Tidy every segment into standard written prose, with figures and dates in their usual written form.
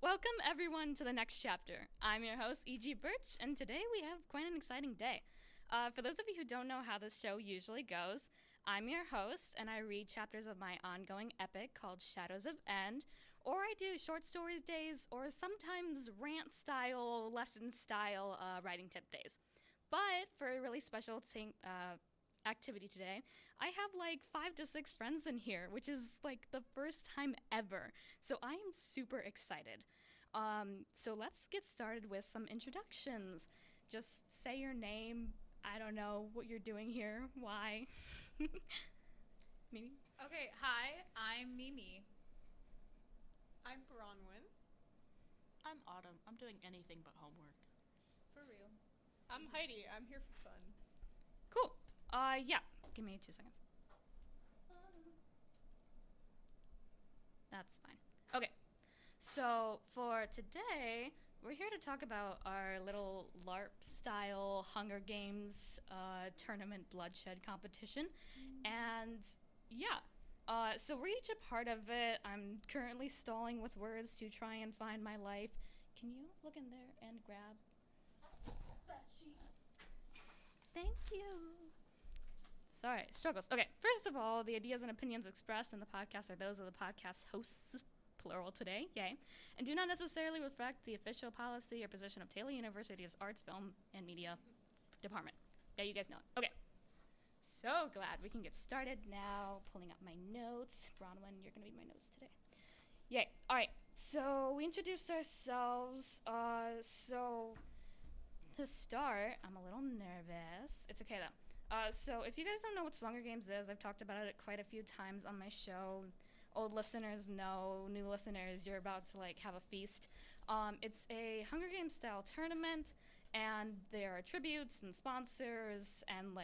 Welcome, everyone, to the next chapter. I'm your host, E.G. Birch, and today we have quite an exciting day. For those of you who don't know how this show usually goes, I'm your host, and I read chapters of my ongoing epic called Shadows of End, or I do short stories days, or sometimes rant-style, lesson-style writing tip days. But for a really special activity today, I have like 5 to 6 friends in here, which is like the first time ever. So I am super excited. So let's get started with some introductions. Just say your name. I don't know what you're doing here. Why? Mimi? Okay, hi, I'm Mimi. I'm Bronwyn. I'm Autumn. I'm doing anything but homework. For real. I'm Heidi. I'm here for fun. Cool. Yeah. Give me 2 seconds. That's fine. Okay. So for today, we're here to talk about our little LARP-style Hunger Games tournament bloodshed competition. And yeah, so we're each a part of it. I'm currently stalling with words to try and find my life. Can you look in there and grab that sheet? Thank you. Sorry, struggles. Okay, first of all, the ideas and opinions expressed in the podcast are those of the podcast hosts, plural today, yay, and do not necessarily reflect the official policy or position of Taylor University's Arts, Film, and Media Department. Yeah, you guys know it. Okay, so glad we can get started now. Pulling up my notes. Bronwyn, you're going to be my notes today. Yay. All right, so we introduced ourselves. So to start, I'm a little nervous. It's okay, though. So if you guys don't know what Swunger Games is, I've talked about it quite a few times on my show. Old listeners know, new listeners, you're about to have a feast. It's a Hunger Games style tournament, and there are tributes and sponsors and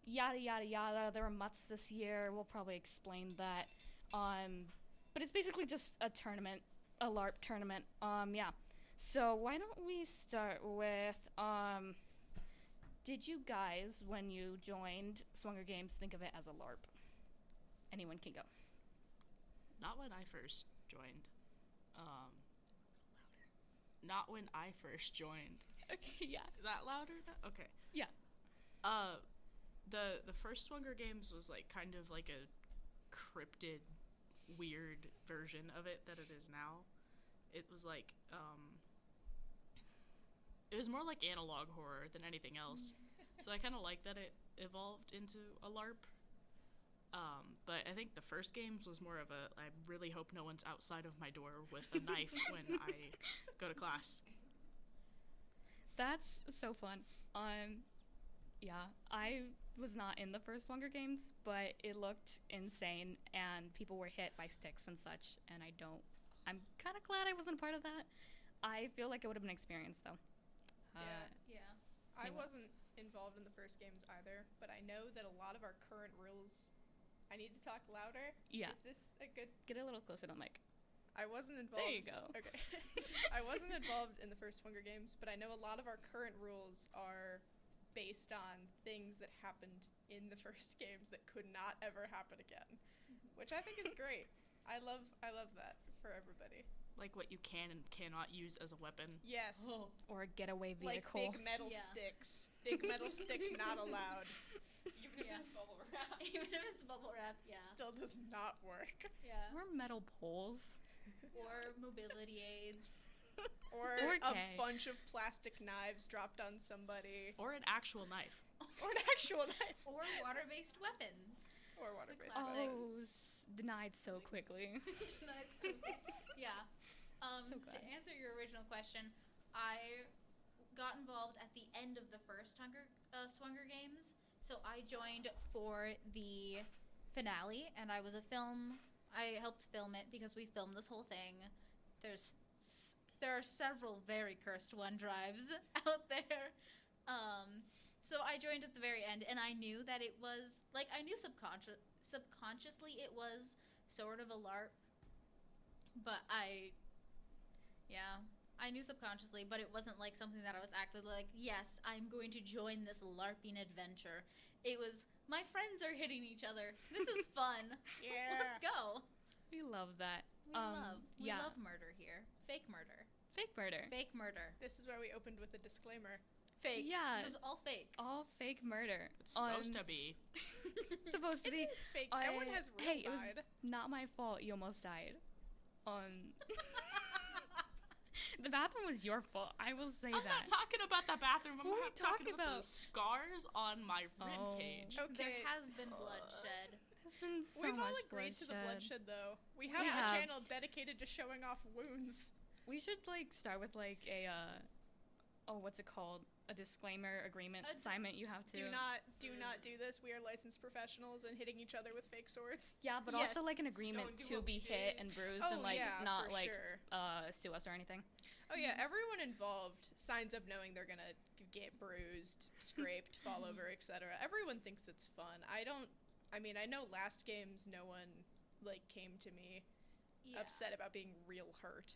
yada yada yada. There were mutts this year. We'll probably explain that. But it's basically just a tournament, a LARP tournament. Yeah. So why don't we start with did you guys, when you joined Swunger Games, think of it as a LARP? Anyone can go. Not when I first joined. Not when I first joined. Okay, yeah. That louder? Okay. Yeah. The first Swunger Games was kind of like a cryptid, weird version of it that it is now. It was it was more like analog horror than anything else. So I kind of like that it evolved into a LARP. But I think the first games was more of I really hope no one's outside of my door with a knife when I go to class. That's so fun. Yeah, I was not in the first Swunger Games, but it looked insane, and people were hit by sticks and such, and I'm kind of glad I wasn't part of that. I feel like it would have been an experience, though. Yeah. I wasn't involved in the first games either, but I know that a lot of our current rules... I need to talk louder? Yeah. Is this a good... Get a little closer to the mic. I wasn't involved... There you go. Okay. I wasn't involved in the first Swunger Games, but I know a lot of our current rules are based on things that happened in the first games that could not ever happen again, which I think is great. I love that for everybody. Like what you can and cannot use as a weapon. Yes. Oh, or a getaway Like vehicle. big metal Yeah. sticks. Big metal stick not allowed. Even if it's bubble wrap. Even if it's bubble wrap, yeah. Still does not work. Yeah. Or metal poles. Or mobility aids. Or Okay. a bunch of plastic knives dropped on somebody. Or an actual knife. Or an actual knife. Or water-based weapons. Or water-based classic. weapons. Denied so quickly. Yeah. So To glad. answer your original question, I got involved at the end of the first Swunger Games. So I joined for the finale, and I helped film it because we filmed this whole thing. There are several very cursed OneDrives out there. So I joined at the very end, and I knew that it was, I knew subconsciously it was sort of a LARP, but I knew subconsciously, but it wasn't something that I was actively yes, I'm going to join this LARPing adventure. It was, my friends are hitting each other. This is fun. Yeah. Let's go. We love that. We yeah. love murder here. Fake murder. Fake murder. Fake murder. This is where we opened with a disclaimer. Fake. Yeah. This is all fake. All fake murder. It's supposed to be. Supposed to be. It is fake. No one has real Hey, it died. was not my fault you almost died. The bathroom was your fault. I will say I'm that. not talking about the bathroom. Who are we talking talking about about? the scars on my rib cage. Okay. There has been bloodshed. There's been so We've all much agreed to the bloodshed, though. We have We a have. channel dedicated to showing off wounds. We should start with a what's it called? A disclaimer agreement assignment you have to. Do not do this. We are licensed professionals and hitting each other with fake swords. Yeah, but Yes. also an agreement Don't do to what be we hit did. and bruised Oh, and yeah, not for sure. sue us or anything. Oh yeah, everyone involved signs up knowing they're gonna get bruised, scraped, fall over, etc. Everyone thinks it's fun. I know last games no one came to me Yeah. upset about being real hurt.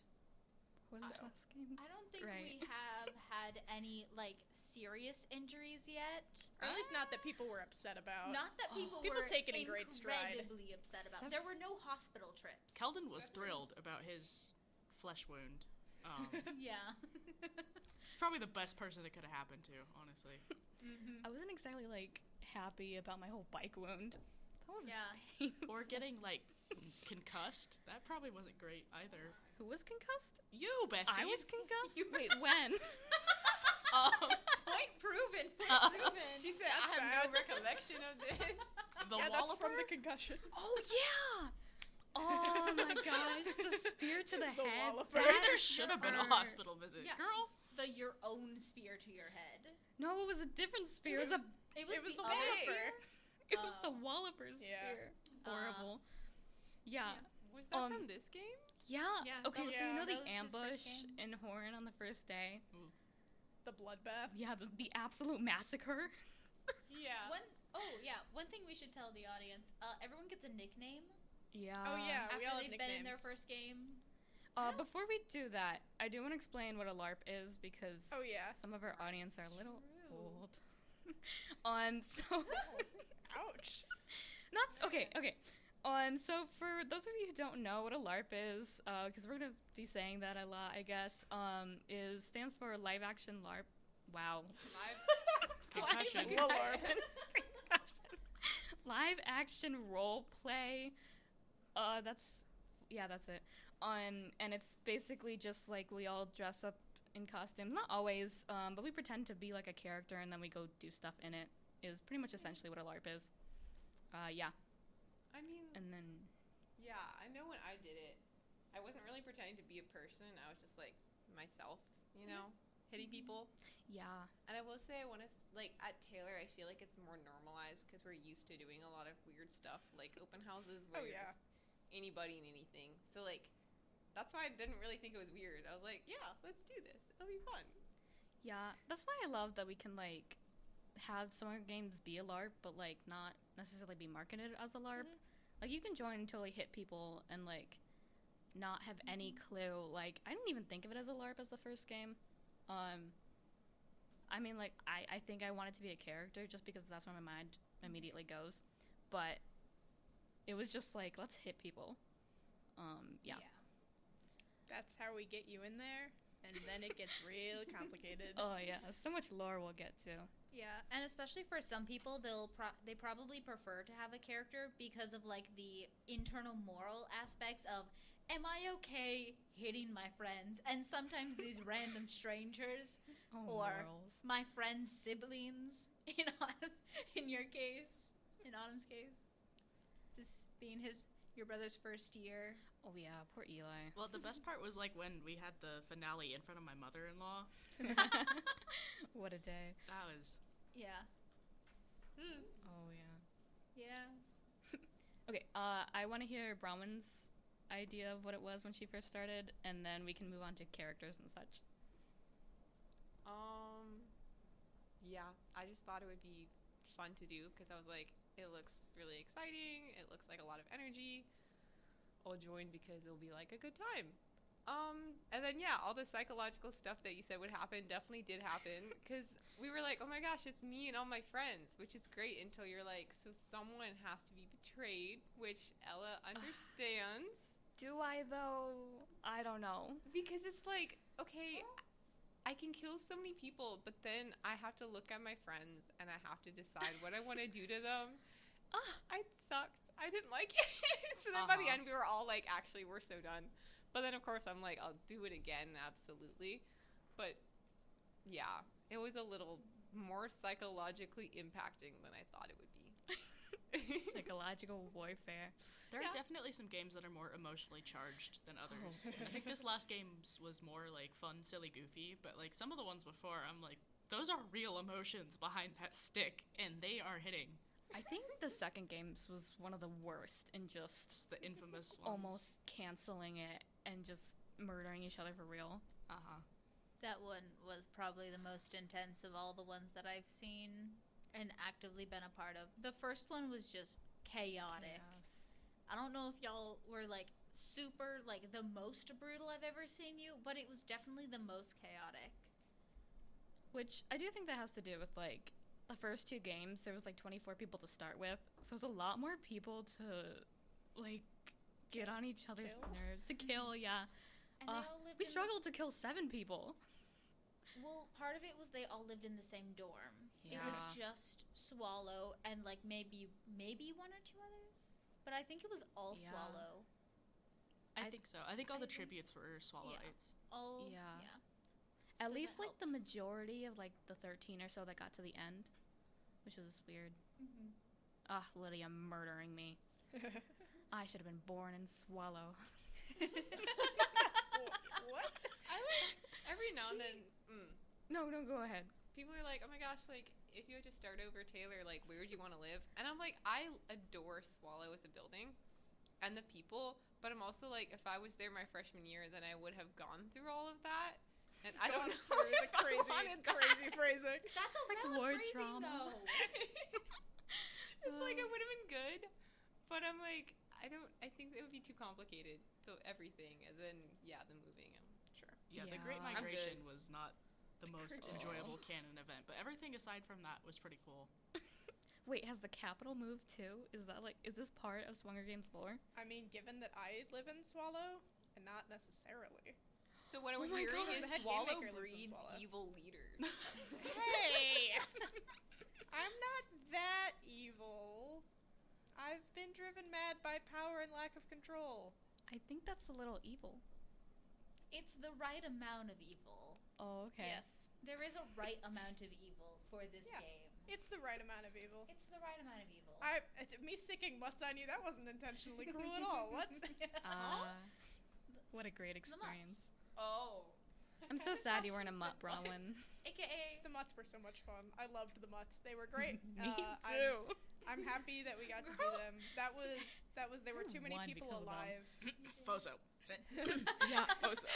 What was So. last game? I don't think Right. we have had any serious injuries yet. Or at least not that people were upset about. Not that people People were take it in great stride. incredibly upset about. There were no hospital trips. Keldon was thrilled about his flesh wound. Yeah. It's probably the best person it could have happened to, honestly. I wasn't exactly happy about my whole bike wound. That was Yeah. painful. Or getting, concussed. That probably wasn't great either. Who was concussed? You, bestie. I was concussed? Wait, when? Point proven. Point proven. She said, That's I have bad. no recollection of this. The Yeah, that's from Walloper? the concussion. Oh, yeah! Oh my gosh, the spear to the The head. walloper. that There should have been a hurt. hospital visit. Yeah. Girl. Your own spear to your head. No, it was a different spear. It was It was the other walloper. spear. It was the Walloper Yeah. spear. Horrible. Yeah. Was that Um, from this game? Yeah. Yeah, Okay, that so you was- know the that was his first ambush game. in Horn on the first day? The bloodbath. Yeah, the absolute massacre. Yeah. One thing we should tell the audience. Everyone gets a nickname Yeah. Oh yeah, after we all have they've been in their nicknames. first game. Before we do that, I do want to explain what a LARP is because Oh, yeah. some of our audience are a little True. old. so Ouch. not okay. So for those of you who don't know what a LARP is, because we're gonna be saying that a lot, I guess, stands for live action LARP. Wow. Concussion. Live action role play. That's it. And it's basically just we all dress up in costumes. Not always, but we pretend to be a character and then we go do stuff in it. Is pretty much essentially what a LARP is. Yeah. I mean, And then yeah, I know when I did it, I wasn't really pretending to be a person. I was just myself, hitting people. yeah. And I will say, I want to, at Taylor, I feel like it's more normalized because we're used to doing a lot of weird stuff, like open houses where Oh, you're yeah. just anybody and anything. So, that's why I didn't really think it was weird. I was like, yeah, let's do this. It'll be fun. Yeah, that's why I love that we can have Swunger Games be a LARP, but not necessarily be marketed as a LARP. You can join and totally hit people and not have any clue. I didn't even think of it as a LARP as the first game. I mean, I think I wanted to be a character just because that's where my mind immediately goes, but it was just let's hit people. Yeah. That's how we get you in there, and then it gets real complicated. Oh yeah, so much lore we'll get to. Yeah, and especially for some people, they probably prefer to have a character because of the internal moral aspects of, am I okay hitting my friends? And sometimes these random strangers Oh, or morals. my friend's siblings. In Autumn's case, this being your brother's first year. Oh yeah, poor Eli. Well, the best part was when we had the finale in front of my mother-in-law. What a day. That was Yeah. Oh yeah. Yeah. Okay, I want to hear Bronwyn's idea of what it was when she first started, and then we can move on to characters and such. Yeah, I just thought it would be fun to do because I was like, it looks really exciting. It looks like a lot of energy. I'll join because it'll be a good time. And then all the psychological stuff that you said would happen definitely did happen because we were like, oh my gosh, it's me and all my friends, which is great until you're so someone has to be betrayed, which Ella understands. Do I though? I don't know. Because it's like, okay, I can kill so many people, but then I have to look at my friends and I have to decide what I want to do to them. I sucked. I didn't like it. So then by the end, we were all like, actually, we're so done. But then, of course, I'm like, I'll do it again, absolutely. But yeah, it was a little more psychologically impacting than I thought it would be. Psychological warfare. There are definitely some games that are more emotionally charged than others. I think this last game was more like fun, silly, goofy, but like some of the ones before, I'm like, those are real emotions behind that stick, and they are hitting. I think the second games was one of the worst in just It's the infamous ones. almost canceling it and just murdering each other for real. That one was probably the most intense of all the ones that I've seen and actively been a part of. The first one was just chaotic. Chaos. I don't know if y'all were like super, like the most brutal I've ever seen you, but it was definitely the most chaotic. Which I do think that has to do with like the first two games. There was like 24 people to start with, so it was a lot more people to like get on each other's nerves to kill. Yeah, And they all lived we in struggled to kill 7 people. Well, part of it was they all lived in the same dorm. It was just Swallow and like maybe one or two others. But I think it was all Yeah. Swallow. I think so. I think all the tributes were Swallowites. All Yeah. yeah. At So least that like the majority of like the 13 or so that got to the end, which was weird. Mhm. Lydia murdering me. I should have been born in Swallow. What? I like, every now and then, No, go ahead. people are like, oh my gosh, like, if you had to start over, Taylor, like, where would you want to live? And I'm like, I adore Swallow as a building and the people, but I'm also like, if I was there my freshman year, then I would have gone through all of that. And I don't know Through if is a crazy phrasing. That's a valid war phrasing trauma. though. It's like, it would have been good, but I'm like, I think it would be too complicated, so everything, and then, yeah, the moving, I'm sure. Yeah, the Yeah. Great I'm Migration good. was not the most enjoyable canon event, but everything aside from that was pretty cool. Wait, has the capital moved too? Is this part of Swunger Games lore? I mean, given that I live in Swallow, and not necessarily. So what Oh we're my hearing God. is The head Swallow game maker lives in breeds Swallow. evil leaders. Hey! I'm not that evil. I've been driven mad by power and lack of control. I think that's a little evil. It's the right amount of evil. Oh, okay. Yes. There is a right amount of evil for this Yeah. game. It's the right amount of evil. It's the right amount of evil. Me sicking mutts on you, that wasn't intentionally cruel at all. What? What a great The experience. Oh. I'm so sad you weren't a mutt, Bronwyn. AKA The mutts were so much fun. I loved the mutts. They were great. Me too. I'm happy that we got to do them. There were too many won people because of them. alive. Foso. Yeah. Foso.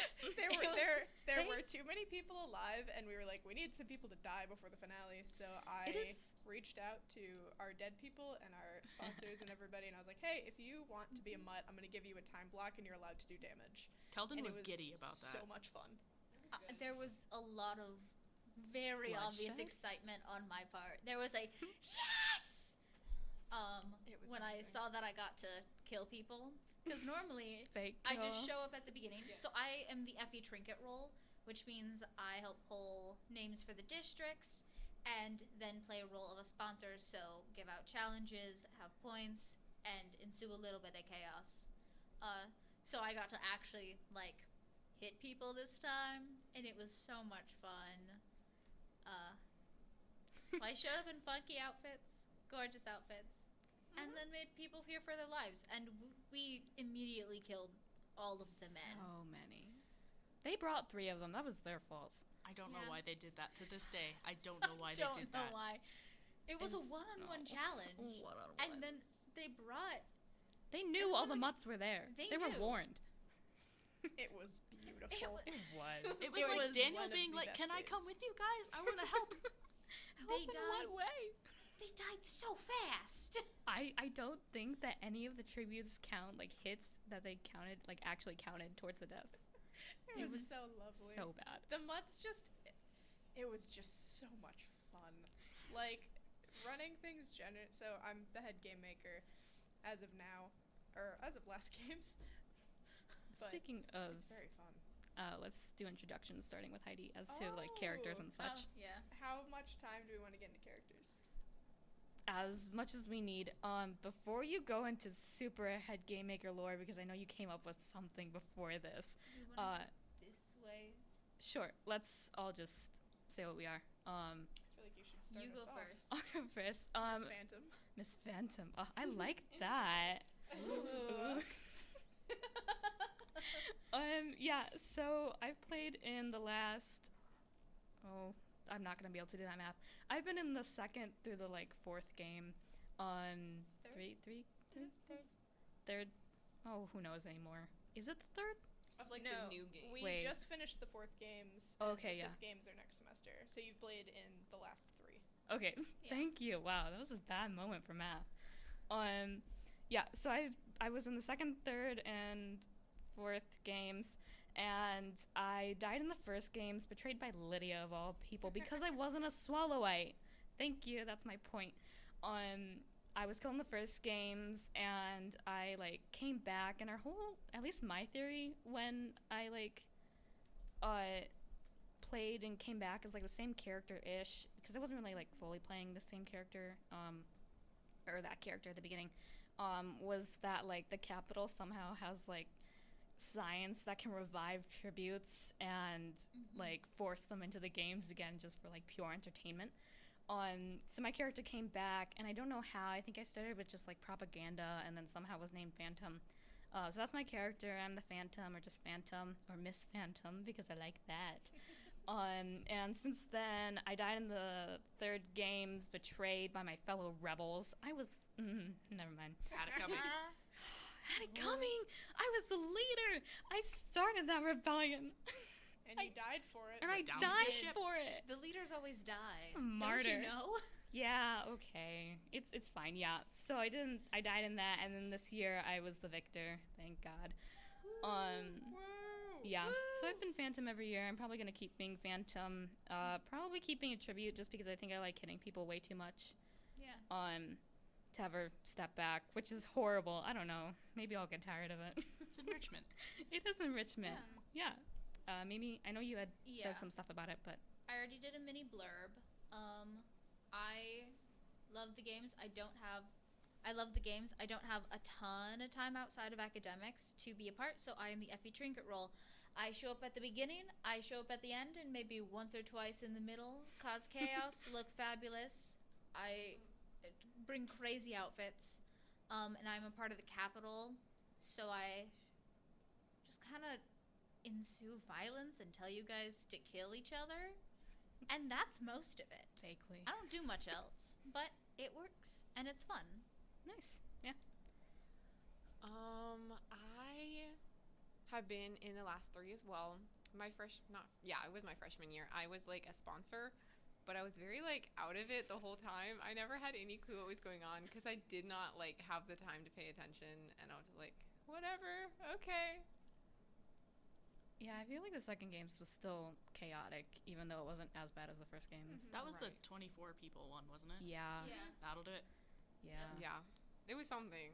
There were too many people alive, and we were like, we need some people to die before the finale. So I It is- reached out to our dead people and our sponsors and everybody, and I was like, hey, if you want to be a mutt, I'm going to give you a time block, and you're allowed to do damage. Keldon And was giddy about that. So much fun. there was a lot of very obvious Bloodshed? excitement on my part. There was a yes. It was When I amazing. saw that I got to kill people, because normally Fake I just kill. show up at the beginning. So I am the FE trinket role, which means I help pull names for the districts and then play a role of a sponsor, so give out challenges, have points, and ensue a little bit of chaos. So I got to actually like hit people this time, and it was so much fun. So I showed up in funky outfits, gorgeous outfits, and then made people fear for their lives. And we immediately killed all of the men. So many. They brought 3 of them. That was their fault. I don't know Yeah. why they did that to this day. I don't know why they Don't did know that. why. It was a It's- one-on-one no. challenge, One-on-one. and then they brought. They knew It all the was- mutts were there. they They were knew. warned. It was beautiful. It was. It was It like was Daniel one of being the like, best "Can I come days." with you guys? I want to help." They In died. what way? They died so fast. I don't think that any of the tributes count like hits that they counted like actually counted towards the deaths. It It was was so lovely. So bad. The mutts it was just so much fun. Like, running things so I'm the head game maker as of now, or as of last games. but Speaking of, it's very fun. let's do introductions, starting with Heidi as to like characters and Oh, such. yeah. How much time do we want to get into characters? As much as we need. Before you go into super head game maker lore, because I know you came up with something before this. Do we want this way? Sure. Let's all just say what we are. I feel like you should start You us go off. first. I'll go first. Miss Phantom. Miss Phantom. Oh, I like that. Ooh. Yeah, so I've played in the last, I'm not gonna be able to do that math. I've been in the second through the like fourth game. Third? Third. Oh, who knows anymore? Is it the third? Of like No, the new game. we Wait. just finished the fourth games. Okay, and the yeah. fifth games are next semester, so you've played in the last 3. Okay, Yeah. thank you. Wow, that was a bad moment for math. Yeah, so I was in the second, third, and fourth games, and I died in the first games, betrayed by Lydia of all people, because I wasn't a Swallowite. Thank you, that's my point. I was killed in the first games, and I like came back, and our whole, at least my theory, when I like played and came back as like the same character-ish, because I wasn't really like fully playing the same character, or that character at the beginning, was that like the capital somehow has like science that can revive tributes and like force them into the games again just for like pure entertainment. So my character came back, and I don't know how. I think I started with just like propaganda, and then somehow was named Phantom. So that's my character. I'm the Phantom, or just Phantom, or Miss Phantom, because I like that. And since then, I died in the third games, betrayed by my fellow rebels. I was, never mind. Had it coming. Had it coming. I was the leader. I started that rebellion, And you died for it. and I down died the ship. for it. The leaders always die. A martyr. Don't you know? Yeah, okay. It's fine, yeah. So I died in that, and then this year I was the victor, thank God. Woo! Yeah. So I've been Phantom every year. I'm probably gonna keep being Phantom. Probably keeping a tribute just because I think I like hitting people way too much. Yeah. To ever step back, which is horrible. I don't know. Maybe I'll get tired of it. It's enrichment. It is enrichment. Yeah. Maybe I know you had Yeah. said some stuff about it, but I already did a mini blurb. I love the games. I love the games. I don't have a ton of time outside of academics to be a part, so I am the Effie Trinket role. I show up at the beginning, I show up at the end, and maybe once or twice in the middle, cause chaos, look fabulous. I bring crazy outfits, and I'm a part of the Capitol, so I just kind of ensue violence and tell you guys to kill each other, and that's most of it. vaguely. I don't do much else, but it works and it's fun. Nice. Yeah. I have been in the last 3 as well. It was my freshman year. I was like a sponsor, but I was very like out of it the whole time. I never had any clue what was going on because I did not like have the time to pay attention, and I was like, whatever, okay. Yeah, I feel like the second games was still chaotic, even though it wasn't as bad as the first games. That was the Right. 24 people one, wasn't it? Yeah. That'll do it. Yeah. Yeah, it was something.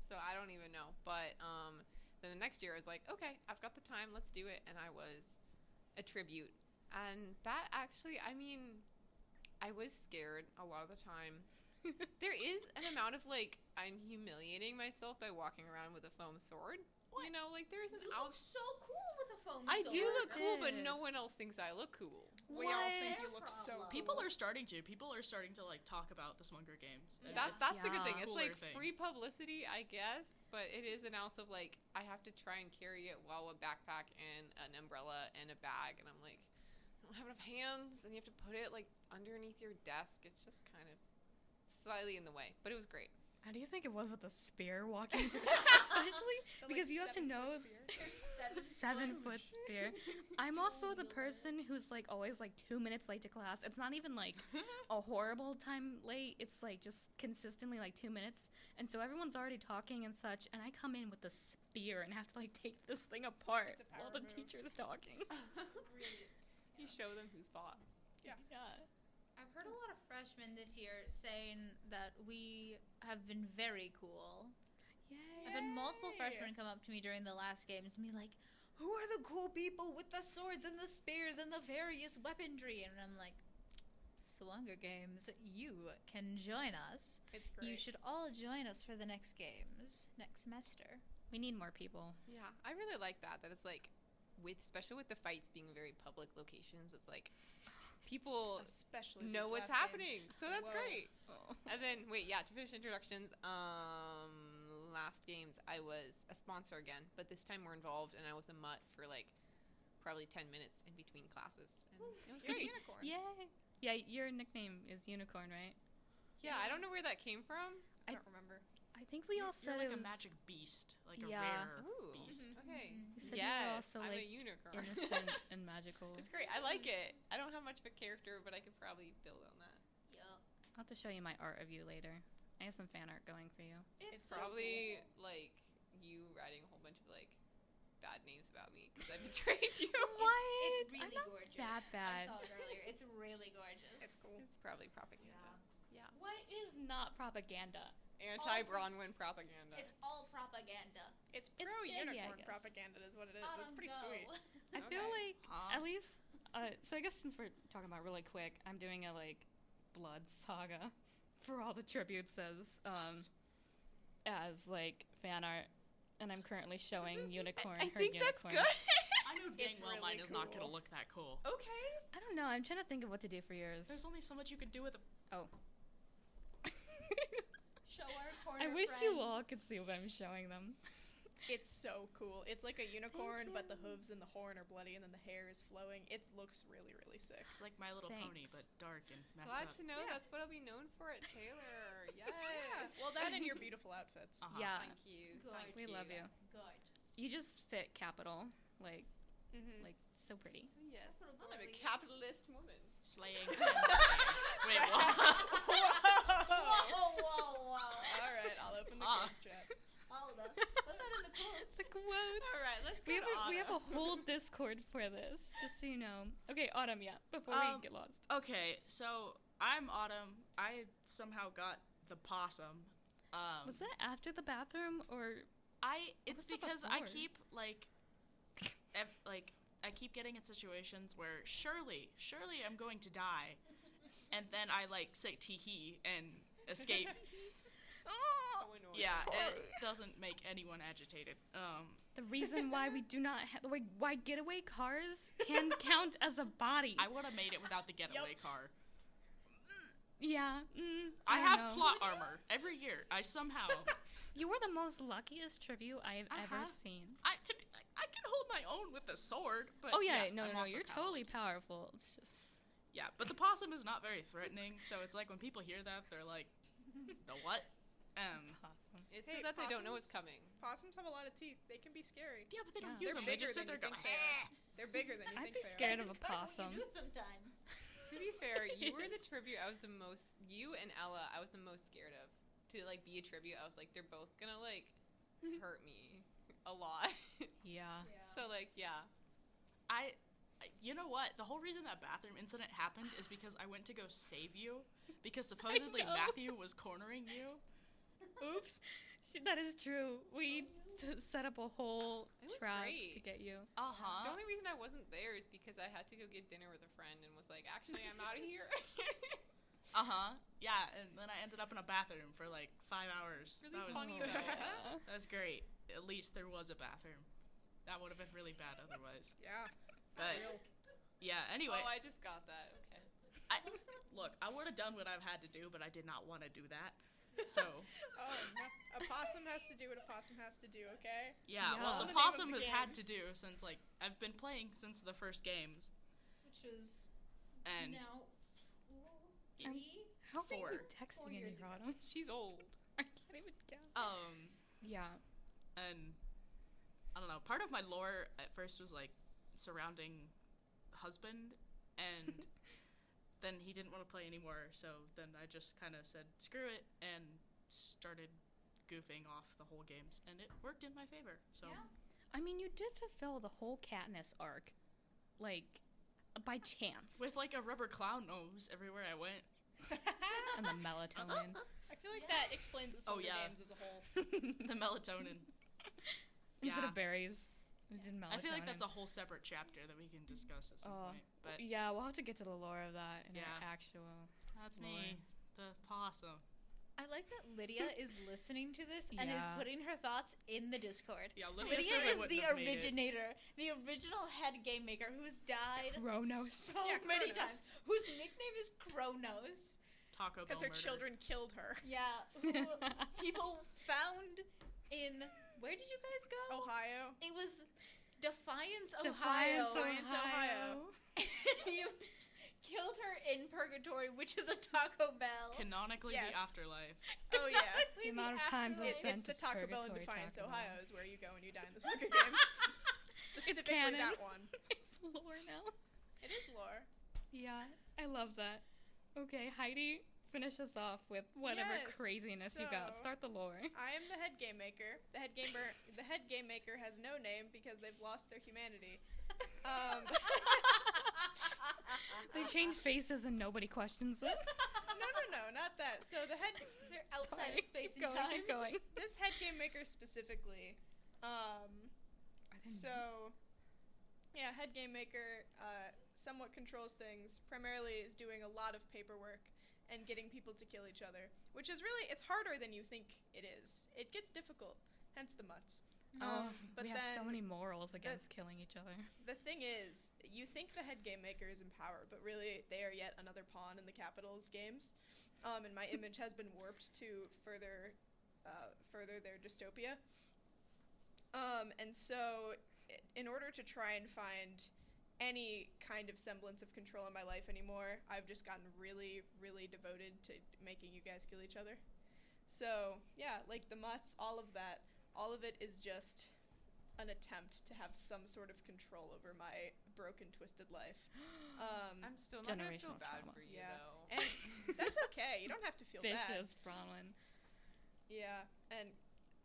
So I don't even know. But then the next year I was like, okay, I've got the time, let's do it. And I was a tribute. And that actually, I mean, I was scared a lot of the time. There is an amount of like, I'm humiliating myself by walking around with a foam sword. What? You know, like there's an You look so cool with a foam I sword. do look cool, but Yeah. no one else thinks I look cool. We all What? think you Their look so problem. cool. People are starting to like talk about the Swunger Games. And Yeah. it's That's the good Yeah. thing. It's cooler like thing. free publicity, I guess, but it is an ounce of like I have to try and carry it while a backpack and an umbrella and a bag, and I'm like, I don't have enough hands, and you have to put it like underneath your desk. It's just kind of slightly in the way, but it was great. How do you think it was with the spear walking into especially The, because you have to 7-foot know spear. the 7-foot spear. I'm also the person who's like always like 2 minutes late to class. It's not even like a horrible time late. It's like just consistently like 2 minutes. And so everyone's already talking and such, and I come in with the spear and have to like take this thing apart It's a power while the move. teacher is talking. Really. You show them who's boss. Yeah. I've heard a lot of freshmen this year saying that we have been very cool. Yay! I've had multiple freshmen come up to me during the last games and be like, "Who are the cool people with the swords and the spears and the various weaponry?" And I'm like, Swunger Games, you can join us. It's great. You should all join us for the next games next semester. We need more people. Yeah, I really like that it's like, especially with the fights being very public locations, it's like people Especially know these what's last happening. games. So that's Whoa. great. And then to finish introductions, last games I was a sponsor again, but this time we're involved and I was a mutt for like probably 10 minutes in between classes. And it was You're great. a unicorn. Yay! Yeah, your nickname is Unicorn, right? Yeah, I don't know where that came from. I don't remember. I think we all said you're it like a was magic beast, like a Yeah. rare Ooh, beast. okay. We said you were also I'm a like unicorn. innocent and magical. It's great. I like it. I don't have much of a character, but I could probably build on that. Yup. I'll have to show you my art of you later. I have some fan art going for you. It's so probably like you writing a whole bunch of like bad names about me because I betrayed you. What? It's I'm really not gorgeous. that bad. I saw it earlier. It's really gorgeous. It's cool. It's probably propaganda. What is not propaganda? Anti-Bronwyn propaganda. It's all propaganda. It's yeah, I pro-unicorn guess. propaganda is what it is. It's Autumn, pretty go. sweet. I feel Okay. like Huh? at least so I guess since we're talking about really quick, I'm doing a like blood saga for all the tributes as like fan art, and I'm currently showing Unicorn I her think that's unicorn. good. I know dang It's well really mine is not cool. gonna look that cool. Okay. I don't know. I'm trying to think of what to do for yours. There's only so much you could do with a. Show our corner I wish friend. you all could see what I'm showing them. It's so cool. It's like a unicorn, but the you. hooves and the horn are bloody, and then the hair is flowing. It looks really, really sick. It's like My Little Pony, Thanks. but dark and messed Glad up. to know Yeah. that's what I'll be known for at Taylor. Yes. Well, that and your beautiful outfits. Uh-huh. Yeah, Thank you. Thank we love you. Gorgeous. You just fit capital, like Mm-hmm. so pretty. Yes. That's what I'm a Oblivious- capitalist woman. Slaying and slaying. Wait, what? Whoa. All right, I'll open the Ah. quotes chat. Hold up. Put that in the quotes. The quotes. All right, let's go We have to we have a Autumn. whole Discord for this, just so you know. Okay, Autumn. Yeah, before we get lost. Okay, so I'm Autumn. I somehow got the possum. Was that after the bathroom or? It's was that because I before? keep I keep getting in situations where surely I'm going to die, and then I like say tee-hee and escape. So annoying. Yeah, it doesn't make anyone agitated. The reason why we do not why getaway cars can count as a body. I would have made it without the getaway car. Yeah. I don't have know. plot armor every year. I somehow You were the most luckiest tribute I've ever Uh-huh. seen. I can hold my own with the sword, but Oh yeah, yes, no, I'm no, also you're coward. totally powerful. It's just Yeah, but the possum is not very threatening, so it's like when people hear that, they're like, the what? awesome. It's Hey, so that they don't know what's possums- coming. Possums have a lot of teeth. They can be scary. Yeah, but they don't Yeah. use They're them. They bigger just sit than there you going, think they are. They're bigger than you I'd think be they scared are. of a It's kind what possum. you do sometimes. To be fair, you were the Yes. tribute I was the most. You and Ella, I was the most scared of. To like be a tribute, I was like, they're both gonna like hurt me a lot. Yeah. So like, yeah. you know what? The whole reason that bathroom incident happened is because I went to go save you, because supposedly know. Matthew was cornering you. Oops. That is true. We set up a whole It was trap great. to get you. The Uh-huh. only reason I wasn't there is because I had to go get dinner with a friend and was like, actually, I'm out of here. Uh-huh. Yeah, and then I ended up in a bathroom for like 5 hours. Really that was funny, though. That was great. At least there was a bathroom. That would have been really bad otherwise. Yeah. But Real. yeah, anyway, Oh, I just got that. Okay. look, I would have done what I've had to do, but I did not want to do that. So, Oh no. A possum has to do what a possum has to do. Okay. yeah, Yeah. well, In the the name of possum the has had to games. do since like I've been playing since the first games, Which was and now Um, 3. How are you 4. texting 4 me, years ago. Autumn? She's old. I can't even count. Yeah. and I don't know. Part of my lore at first was like surrounding husband, and then he didn't want to play anymore. So then I just kind of said screw it and started goofing off the whole games, and it worked in my favor. So Yeah. I mean, you did fulfill the whole Katniss arc, like, by chance. with like a rubber clown nose everywhere I went. And the melatonin. I feel like that explains the Swunger yeah. Games as a whole. The melatonin. Instead Yeah. of berries. We did melatonin. I feel like that's a whole separate chapter that we can discuss at some point. But Yeah, we'll have to get to the lore of that in Yeah. our actual. that's Lore. me, the possum. I like that Lydia is listening to this and is Yeah. putting her thoughts in the Discord. Yeah, Lydia says I is wouldn't the have made it. originator, the original head game maker who's died Kronos. so Yeah, many Kronos. times. Whose nickname is Kronos. Taco Bell Because her murder. children killed her. Yeah, who people found in, where did you guys go? Ohio. It was Defiance, Defiance, Ohio. Defiance, Ohio. You killed her in Purgatory, which is a Taco Bell. Canonically, Yes. the afterlife. Oh, yeah. The amount of times I've Afterlife. been It's to the Taco Bell in Purgatory Defiance, Taco Bell. Ohio is where you go and you die in the Swunger Games. Specifically canon. that one. It's lore now. It is lore. Yeah, I love that. Okay, Heidi, finish us off with whatever Yes, craziness you got. so- Start the lore. I am the head game maker. The head game maker has no name because they've lost their humanity. They change faces and nobody questions them. No, not that. So the head, They're outside Sorry, of space keep and going, time. Keep going. this head game maker specifically, so yeah, head game maker somewhat controls things. Primarily is doing a lot of paperwork and getting people to kill each other, which is really, it's harder than you think it is. It gets difficult, hence the mutts. But we have so then many morals against killing each other. the thing is, you think the head game maker is in power, but really they are yet another pawn in the Capitals games. And my image has been warped to further their dystopia. And so, in order to try and find any kind of semblance of control in my life anymore, I've just gotten really, really devoted to making you guys kill each other. So, yeah, like the mutts, all of that, all of it is just an attempt to have some sort of control over my broken, twisted life. I'm still not gonna feel Generational bad trauma. for you Yeah. though. And that's okay. You don't have to feel bad. Vicious, Bronwyn. Yeah, and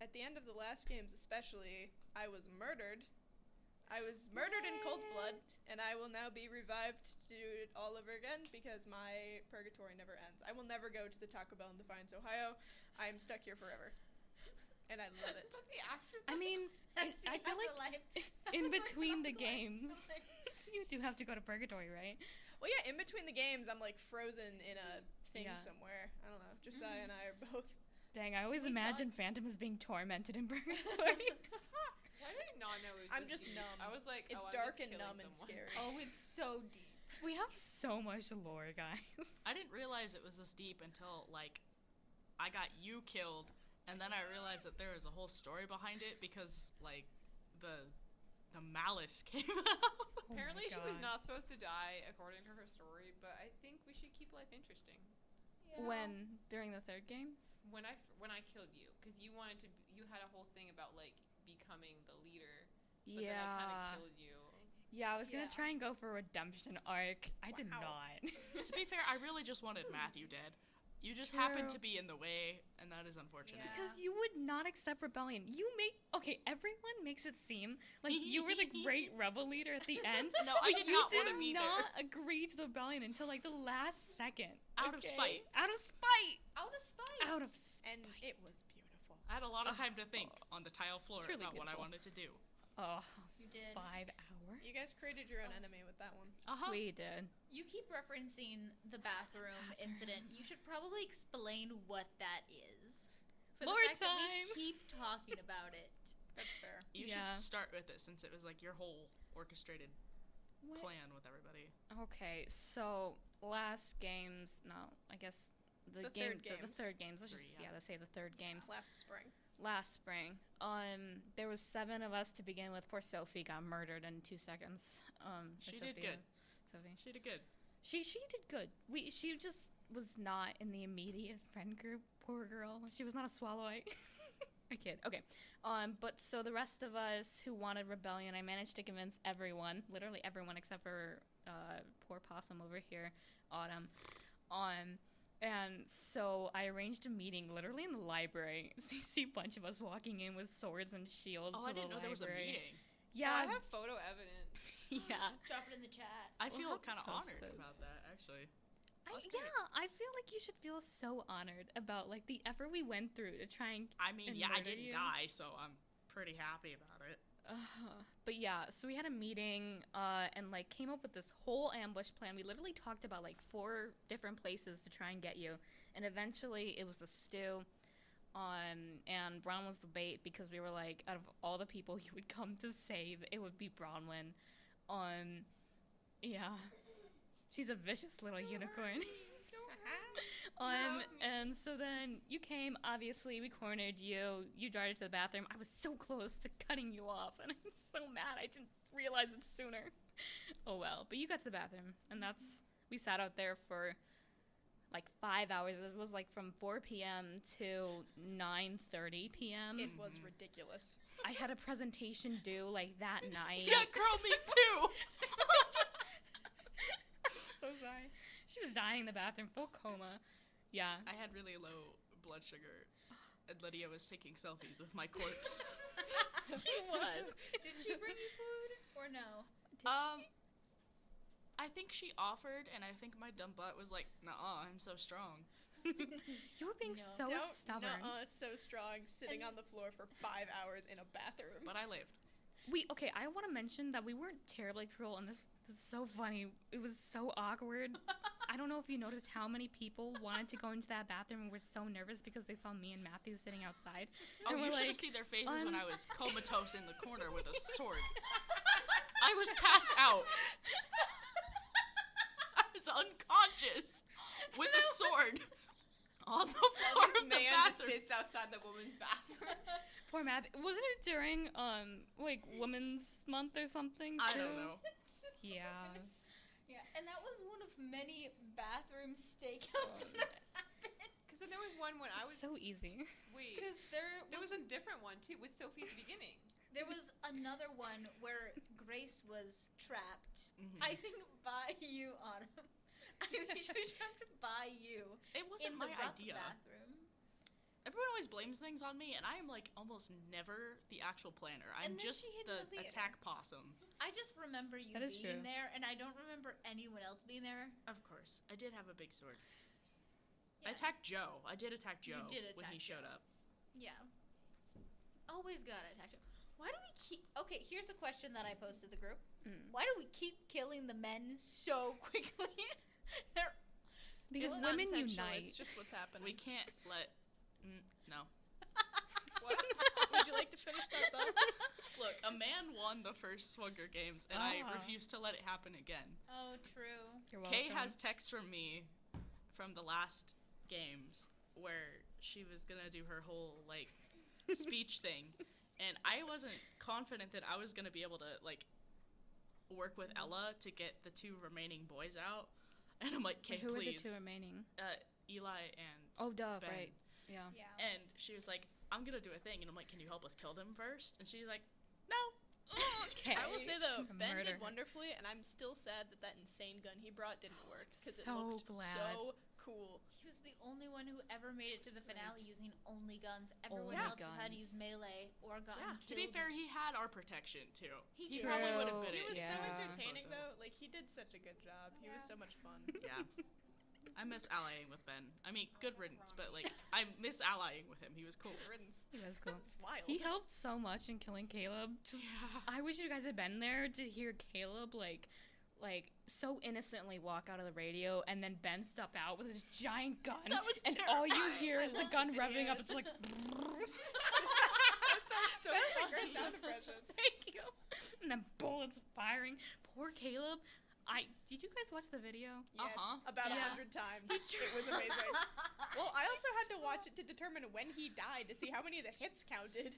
at the end of the last games especially, I was murdered. I was murdered in cold blood, and I will now be revived to do it all over again because my purgatory never ends. I will never go to the Taco Bell in Defiance, Ohio. I am stuck here forever. And I love it. Is that the afterlife? I mean, That's I the feel like afterlife. in That's what between I the was like. games, you do have to go to Purgatory, right? Well, yeah, in between the games, I'm like frozen in a thing Yeah. somewhere. I don't know. Josiah and I are both. Dang, I always We imagine Phantom as being tormented in Purgatory. Why did I not know it was I'm just deep? numb. I was like, It's oh, I'm dark just and killing numb and someone. scary. Oh, it's so deep. We have so much lore, guys. I didn't realize it was this deep until, like, I got you killed, and then I realized that there was a whole story behind it because, like, the malice came out. Apparently, she was God. not supposed to die according to her story, but I think we should keep life interesting. When? During the third games? When I killed you, because you wanted to, you had a whole thing about like becoming the leader, but then I kind of killed you. Yeah, I was gonna Yeah. try and go for a redemption arc. I did Wow. not. To be fair, I really just wanted Matthew dead. You just happened to True. be in the way, and that is unfortunate. Yeah. Because you would not accept rebellion. Everyone makes it seem like you were the great rebel leader at the end. No, I but did you not want did to be not there. agree to the rebellion until like the last second. Out of spite. Out of spite. Out of spite. Out of spite. And it was beautiful. I had a lot of time to think on the tile floor Truly about what I beautiful. wanted to do. Oh, You did. 5 hours. You guys created your own enemy with that one. Uh-huh. We did. You keep referencing the bathroom incident. You should probably explain what that is. For Lore the fact that time. we keep talking about it. That's fair. You Yeah. should start with it since it was like your whole orchestrated What? plan with everybody. Okay, so last games. No, I guess The third the games. third games. Let's just Three, yeah. let's say the third games. Last spring. Last spring. There was 7 of us to begin with. Poor Sophie got murdered in 2 seconds. She did good. Sophie. She did good. She did good. She just was not in the immediate friend group. Poor girl. She was not a swallowite. I kid. Okay. But so the rest of us who wanted rebellion, I managed to convince everyone, literally everyone except for poor possum over here, Autumn. And so I arranged a meeting literally in the library. So you see a bunch of us walking in with swords and shields Oh, to I didn't the know there was a library. meeting. Yeah. I have photo evidence. yeah. Drop it in the chat. I We'll feel have to kind of post honored those. about that, actually. That's great. I feel like you should feel so honored about like the effort we went through to try and. I mean, and yeah, I murder didn't you. die, so I'm pretty happy about it. But yeah, so we had a meeting and like came up with this whole ambush plan. We literally talked about like 4 different places to try and get you, and eventually it was the stew. And Bron was the bait because we were like, out of all the people you would come to save, it would be Bronwyn. Yeah, she's a vicious little unicorn. And so then you came, obviously, we cornered you, you darted to the bathroom. I was so close to cutting you off, and I'm so mad I didn't realize it sooner. Oh well, but you got to the bathroom, and we sat out there for like 5 hours. It was like from 4 p.m. to 9:30 p.m. It was ridiculous. I had a presentation due like that night. Yeah, girl, me too. So sorry. She was dying in the bathroom, full coma. Yeah. I had really low blood sugar, and Lydia was taking selfies with my corpse. She was. Did she bring you food or no? I think she offered, and I think my dumb butt was like, "Nuh-uh, I'm so strong." You were being so stubborn. So strong, sitting on the floor for 5 hours in a bathroom. But I lived. I want to mention that we weren't terribly cruel, and this is so funny. It was so awkward. I don't know if you noticed how many people wanted to go into that bathroom and were so nervous because they saw me and Matthew sitting outside. Oh, And you we're should have like, seen their faces when I was comatose in the corner with a sword. I was passed out. I was unconscious with a sword on the floor This of the man just bathroom. sits outside the woman's bathroom. Poor Matt. Wasn't it during, like, Women's Month or something, I too? don't know. Yeah. Yeah, and that was one of many bathroom stakeouts that happened. Because then there was one when I was... So easy. Wait. Because there There was was a different one, too, with Sophie at the beginning. there was another one where Grace was trapped. Mhm. I think by you, Autumn. I think she was trapped by you It wasn't in the my rough idea. bathroom. Everyone always blames things on me, and I am like almost never the actual planner. I'm And then just she hid in the the theater. attack possum. I just remember you That is being true. there, and I don't remember anyone else being there. Of course, I did have a big sword. Yeah. I attacked Joe. I did attack You Joe did when he attack showed Joe. up. Yeah. Always gotta attack you. Why do we keep... Okay, here's a question that I posted to the group. Why do we keep killing the men so quickly? They're... Because It's women not intentional, unite. It's just what's happening. We can't let. No. What? Would you like to finish that thought? Look, a man won the first Swunger Games, and I refuse to let it happen again. Oh, true. You're Kay welcome. has texts from me from the last games where she was gonna do her whole like speech thing, and I wasn't confident that I was gonna be able to like work with Ella to get the 2 remaining boys out. And I'm like, Kay, Who please. are the 2 remaining? Eli and Oh, duh, Ben. right. Yeah. Yeah. And she was like, I'm gonna do a thing. And I'm like, can you help us kill them first? And she's like, no. Okay. I will say though, A Ben murder. did wonderfully, and I'm still sad that that insane gun he brought didn't work because it So looked glad. so cool. He was the only one who ever made it to the finale using only guns. Everyone Only else has had to guns. use melee or gotten Yeah. killed. To be fair, he had our protection too. he He did. probably True. would have been He it. was so Yeah. entertaining though. Like he did such a good job. He was Yeah. so much fun. Yeah. I miss allying with Ben. I mean, good riddance, but like, I miss allying with him. He was cool. Riddance. He was cool. It's wild. He helped so much in killing Caleb. Just, Yeah. I wish you guys had been there to hear Caleb like so innocently walk out of the radio, and then Ben step out with his giant gun, That was and all you terrifying. hear I is the love gun the revving up. videos. It's like. That's a great sound impression. Thank you. And then bullets firing. Poor Caleb. Did you guys watch the video? Yes, Uh-huh. about Yeah. 100 times. It was amazing. Well, I also had to watch it to determine when he died to see how many of the hits counted.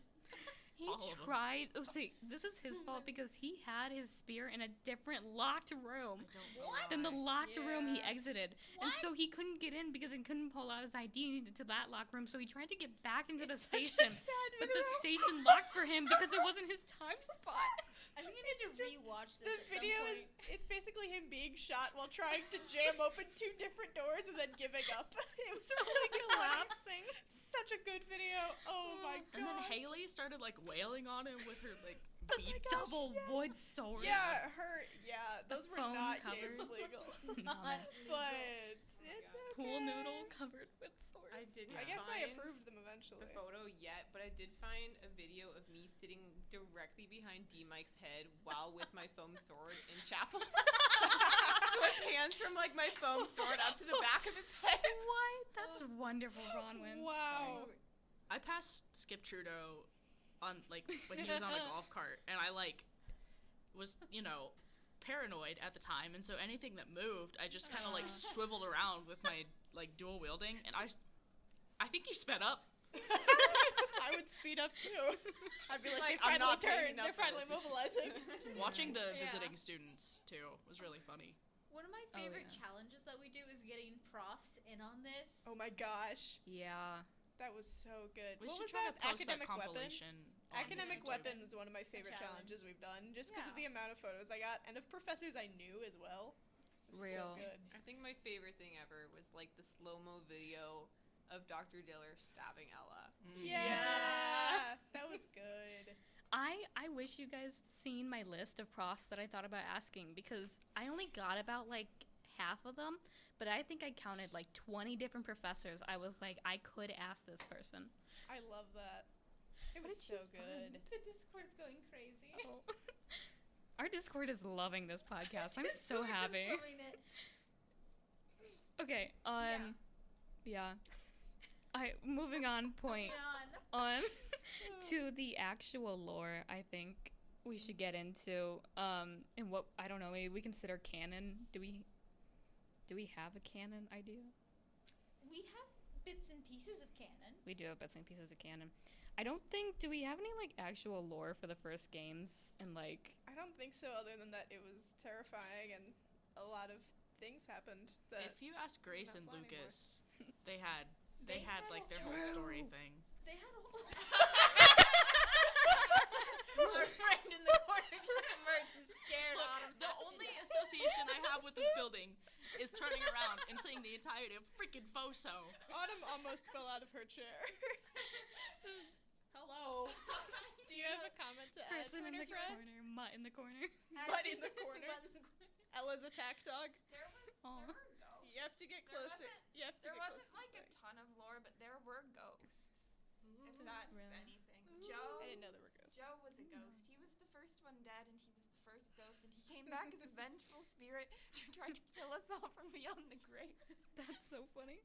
He All of them. tried. Oh, see, this is his fault because he had his spear in a different locked room. What? Then the locked room he Yeah. exited, and so he couldn't get in because he couldn't pull out his ID to that locked room. So he tried to get back into the It's such a station, sad but the video. station locked for him because it wasn't his time spot. I think I need It's to just- rewatch this The at some video point. it's basically him being shot while trying to jam open 2 different doors and then giving up. It was really funny. Collapsing. Such a good video. Oh my god. And then Haley started like wailing on him with her like the gosh, double yes. wood sword. Yeah, those were foam not covers. games legal. Not But it's okay. pool noodle covered with swords. I didn't I guess I find approved them eventually. the photo yet, but I did find a video of me sitting directly behind D Mike's head while with my foam sword in chapel. So it pans from like my foam sword up to the back of his head. What? That's wonderful, Bronwyn. Wow. I passed Skip Trudeau on like when he was on a golf cart, and I like was paranoid at the time, and so anything that moved, I just kind of like swiveled around with my like dual wielding, and I think he sped up. I would speed up too. I'd be like, Like, they I'm finally not paying turned. enough They're for finally this. mobilizing. Watching the Yeah. visiting students too was really funny. One of my Oh, favorite yeah. challenges that we do is getting profs in on this. Oh my gosh, Yeah. that was so good. We What should was try that? to post Academic that weapon. compilation. on Academic YouTube. weapon was one of my favorite challenge. challenges we've done, just because of Yeah. the amount of photos I got and of professors I knew as well. It was Real. So good. I think my favorite thing ever was like the slow-mo video of Dr. Diller stabbing Ella. Yeah, that was good. I wish you guys seen my list of profs that I thought about asking, because I only got about like half of them, but I think I counted like 20 different professors. I was like, I could ask this person. I love that. It What was did you so good. The Discord's going crazy. Our Discord is loving this podcast. I'm so Discord is happy. loving it. Okay, yeah. Moving on point. Man. On to the actual lore, I think we should get into and what, I don't know, maybe we consider canon. Do we have a canon idea? We have bits and pieces of canon. We do have bits and pieces of canon. I don't think, do we have any like actual lore for the first games? And like, I don't think so, other than that it was terrifying and a lot of things happened. That If you ask Grace and Not fun anymore. Lucas, they had They had like a their whole story thing. They had a whole. Our friend in the corner just emerged and stared Look, at him. the only association I have with this building is turning around and seeing the entirety of freaking Foso. Autumn almost fell out of her chair. Hello. Do you have a comment to add, person in Corner the friend? corner, mutt in the corner. Butt in the corner. Butt in the corner. Ella's attack dog. Aw. There were ghosts. You have to get There closer. wasn't- You have to There get wasn't closer. like a ton of lore, but there were ghosts. If that's Really? anything. Joe. I didn't know there were ghosts. Joe was a ghost. He was the first one dead, and he was the first ghost, and he came back as a vengeful spirit to try to kill us all from beyond the grave. That's so funny.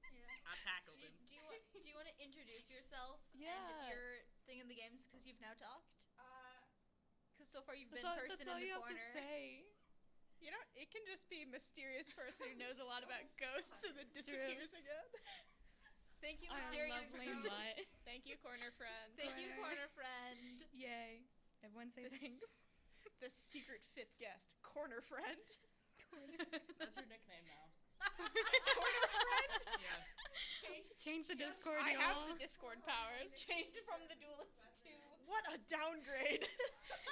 I tackled him. Do you want to introduce yourself Yeah. and your thing in the games, because you've now talked? Because so far you've been That's person all in the you corner. have to say. You know, it can just be a mysterious person who knows a lot about ghosts and then disappears again. Thank you, Our mysterious lovely person. mutt. Thank you, corner friend. Thank you, Corner. corner friend. Yay. Everyone say This- thanks. The secret fifth guest, corner friend. That's your nickname now. Corner friend. Yeah. Change the Discord, I y'all. have the Discord powers. Changed from the duelist to. What a downgrade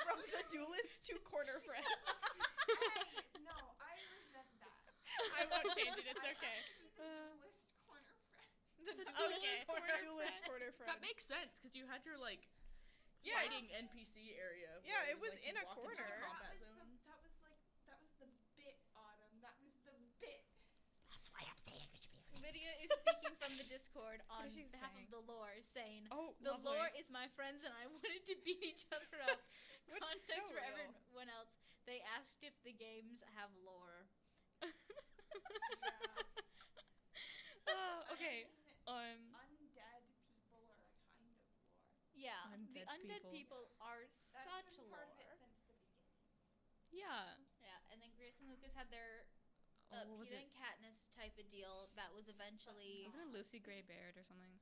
from the duelist to corner friend. No, I resent that. I won't change it. It's okay. Duelist corner friend. The Okay, corner duelist corner friend. That makes sense because you had your like Yeah. fighting NPC area. Yeah, where it was like, you in a walk into the corner. combat That zone. was the bit, Autumn. That was the bit. Lydia is speaking from the Discord on is she behalf saying? of the lore, saying, Oh, the lovely. lore is my friends and I wanted to beat each other up. Which is Context so for real. everyone else. They asked if the games have lore. Oh, okay. Undead people are a kind of lore. Yeah, the Undead undead people. people are That's such been lore. part of it since the beginning. Yeah. Yeah, and then Grace and Lucas had their Oh, what was Peter it? and Katniss type of deal that was eventually. Wasn't it Lucy Gray Baird or something?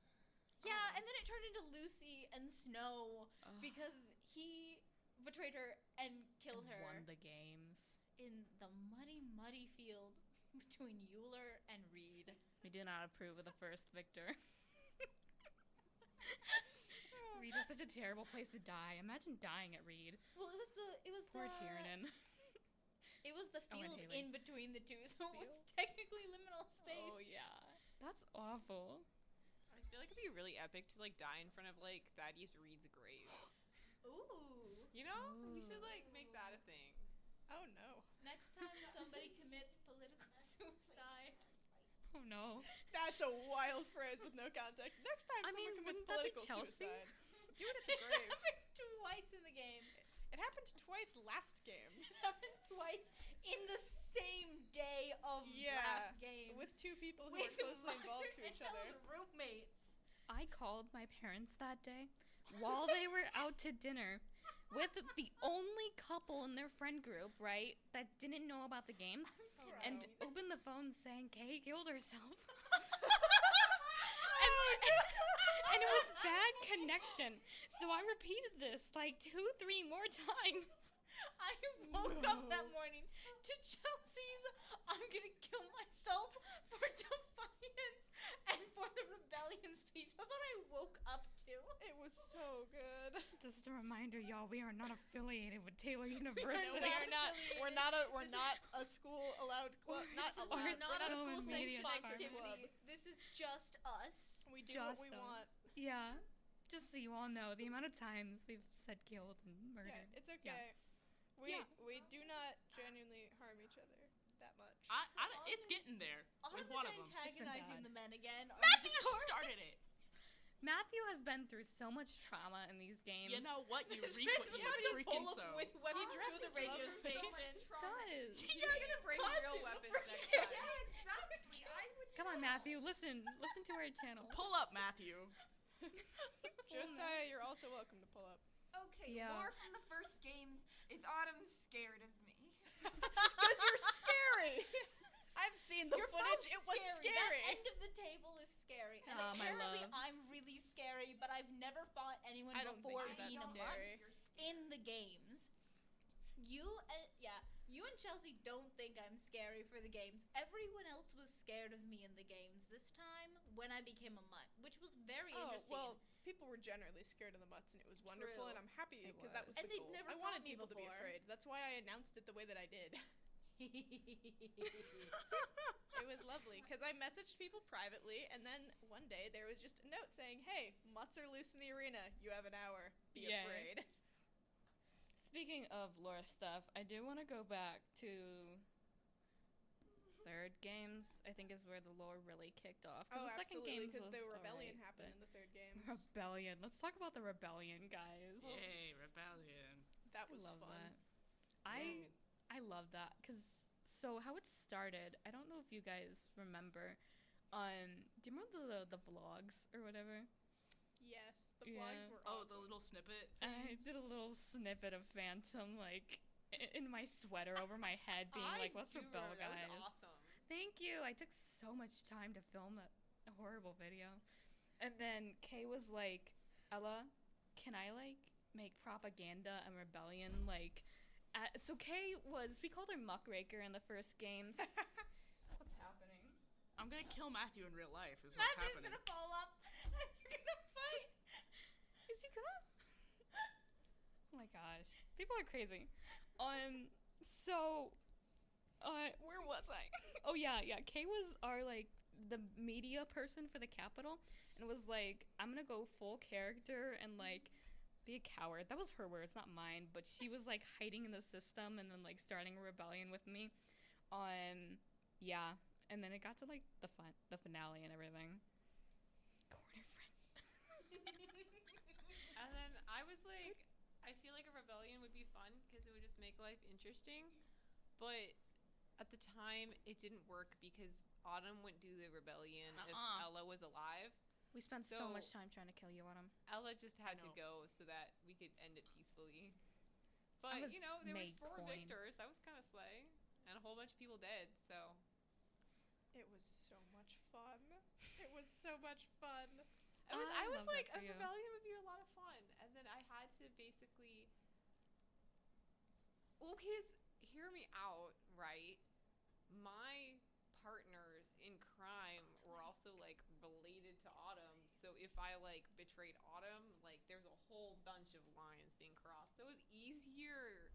Yeah, and then it turned into Lucy and Snow Ugh. because he betrayed her and killed And her won the games. in the muddy field between Euler and Reed. We do not approve of the first victor. Reed is such a terrible place to die. Imagine dying at Reed. Well, it was Poor the Tiernan. it was the Oh, and field Haley. in between the two, so it was Field? technically liminal space. Oh yeah, that's awful. I feel like it'd be really epic to like die in front of like Thaddeus Reed's grave. Ooh. You know? We should, Ooh. like, make that a thing. Oh no. Next time somebody commits political suicide. Oh no. That's a wild phrase with no context. Next time I someone mean, commits wouldn't that be political Chelsea? suicide, do it at the It's grave. happened twice in the games. It happened twice last games. It's happened twice in the same day of Yeah, last game. with two people who With are closely Margaret involved to and each other. Ella's roommates. I called my parents that day while they were out to dinner with the only couple in their friend group, right, that didn't know about the games, and opened the phone saying Kay killed herself. and it was bad connection. So I repeated this like 2-3 more times. I woke up that morning to Chelsea's "I'm gonna kill myself for defiance and for the rebellion" speech. That's what I woke up to. It was so good. Just a reminder, y'all, we are not affiliated with Taylor University. not We're not a school allowed club. Not This is allowed. not we're a not Film school and media sanctioned sponsored activity. club. This is just us. We do what Just we us. want. Yeah. Just so you all know, the amount of times we've said killed and murdered. Yeah, it's okay. We do not genuinely harm each other that much. It's getting there with Autumn one is of them. antagonizing bad. the men again. on Matthew Discord. started it. Matthew has been through so much trauma in these games. You know what? You This reap what man's you already freaking full of sow. with weapons to dresses the radio love for so station. much It does. You're gonna bring real weapons next Yeah, time. exactly. I would. Come on, Matthew, listen to our channel. Pull up, Matthew. Josiah, you're also welcome to pull up. Okay, Yeah. more from the first games is Autumn scared of me. Because you're scary. I've seen the You're footage. both It was scary. scary. That end of the table is scary. And Oh, my apparently love. I'm really scary, but I've never fought anyone I don't think before you're that being a scary. mutt in the games. You and Chelsea don't think I'm scary for the games. Everyone else was scared of me in the games this time when I became a mutt, which was very interesting. Well, people were generally scared of the mutts, and it was wonderful, True. and I'm happy It because that was was. the And they'd goal. never I wanted fought me people to be before. afraid. That's why I announced it the way that I did. It was lovely because I messaged people privately, and then one day there was just a note saying, "Hey, mutts are loose in the arena. You have an hour. Be Yay. afraid." Speaking of lore stuff, I do want to go back to third games. I think is where the lore really kicked off. 'Cause Oh, the second absolutely, games because was the rebellion alright, happened in but- the third game. Rebellion. Let's talk about the rebellion, guys. Yay, rebellion. That I was love fun. that. I love that because so how it started. I don't know if you guys remember. Do you remember the vlogs or whatever? Yes, the Yeah. vlogs were Oh, awesome. the little snippet. I things? did a little snippet of Phantom like in my sweater over my head, being like, "Let's do rebel, remember, guys." That was awesome. Thank you. I took so much time to film that horrible video. And then Kay was like, "Ella, can I like make propaganda and rebellion like so Kay was, we called her Muckraker in the first games." What's happening? I'm gonna kill Matthew in real life. Is what's Matthew's happening. gonna fall up and you're gonna fight. Is he gonna? Oh my gosh. People are crazy. So where was I? Oh yeah. Kay was our like the media person for the Capitol and was like, "I'm gonna go full character and like be a coward." That was her words, not mine, but she was like hiding in the system and then like starting a rebellion with me. Yeah. And then it got to like the finale and everything. Corner friend. And then I was like, I feel like a rebellion would be fun because it would just make life interesting. But at the time, it didn't work because Autumn wouldn't do the rebellion if Ella was alive. We spent so much So- time trying to kill you, Autumn. Ella just had to know. go so that we could end it peacefully. I But, was you know, there was made 4 coin. victors. That was kind of slay. And a whole bunch of people dead, so... It was so much fun. It was so much fun. I was love that like, for a you. rebellion would be a lot of fun. And then I had to basically... Well, because, hear me out, right? My partners in crime were also, like, related to Autumn. So if I, like, betrayed Autumn, like, there's a whole bunch of lines being crossed. So it was easier,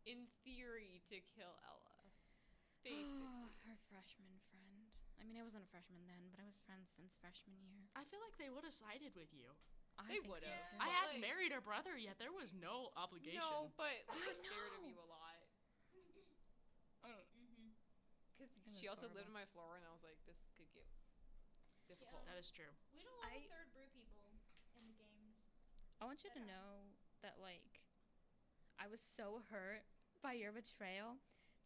in theory, to kill Ella. Basically. Her freshman friend. I mean, I wasn't a freshman then, but I was friends since freshman year. I feel like they would have sided with you. I They think would've. so, Yeah. too. I hadn't Like- married her brother yet. There was no obligation. No, but we I were scared of know. you a lot. Mm-hmm. Because It she was also lived horrible. on my floor, and I was like, this could get difficult. That is true. We don't have I- third brew people in the games. I want you to know that, like, I was so hurt by your betrayal